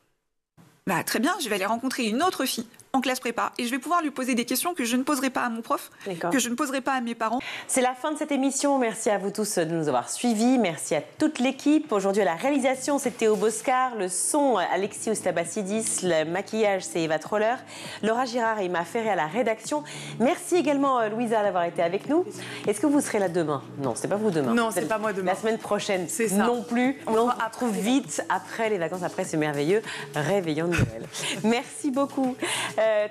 Très bien, je vais aller rencontrer une autre fille en classe prépa et je vais pouvoir lui poser des questions que je ne poserai pas à mon prof, que je ne poserai pas à mes parents. C'est la fin de cette émission. Merci à vous tous de nous avoir suivis. Merci à toute l'équipe. Aujourd'hui, à la réalisation, c'est Théo Boscar. Le son, Alexis Oustabassidis. Le maquillage, c'est Eva Troller. Laura Girard et Emma Ferré à la rédaction. Merci également, Louisa, d'avoir été avec nous. Est-ce que vous serez là demain ? Non, c'est pas vous demain. Non, c'est pas moi demain. La semaine prochaine, c'est ça. Non plus. On se retrouve vite après les vacances, après ce merveilleux réveillon de Noël. Merci beaucoup.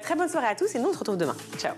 Très bonne soirée à tous et nous on se retrouve demain. Ciao.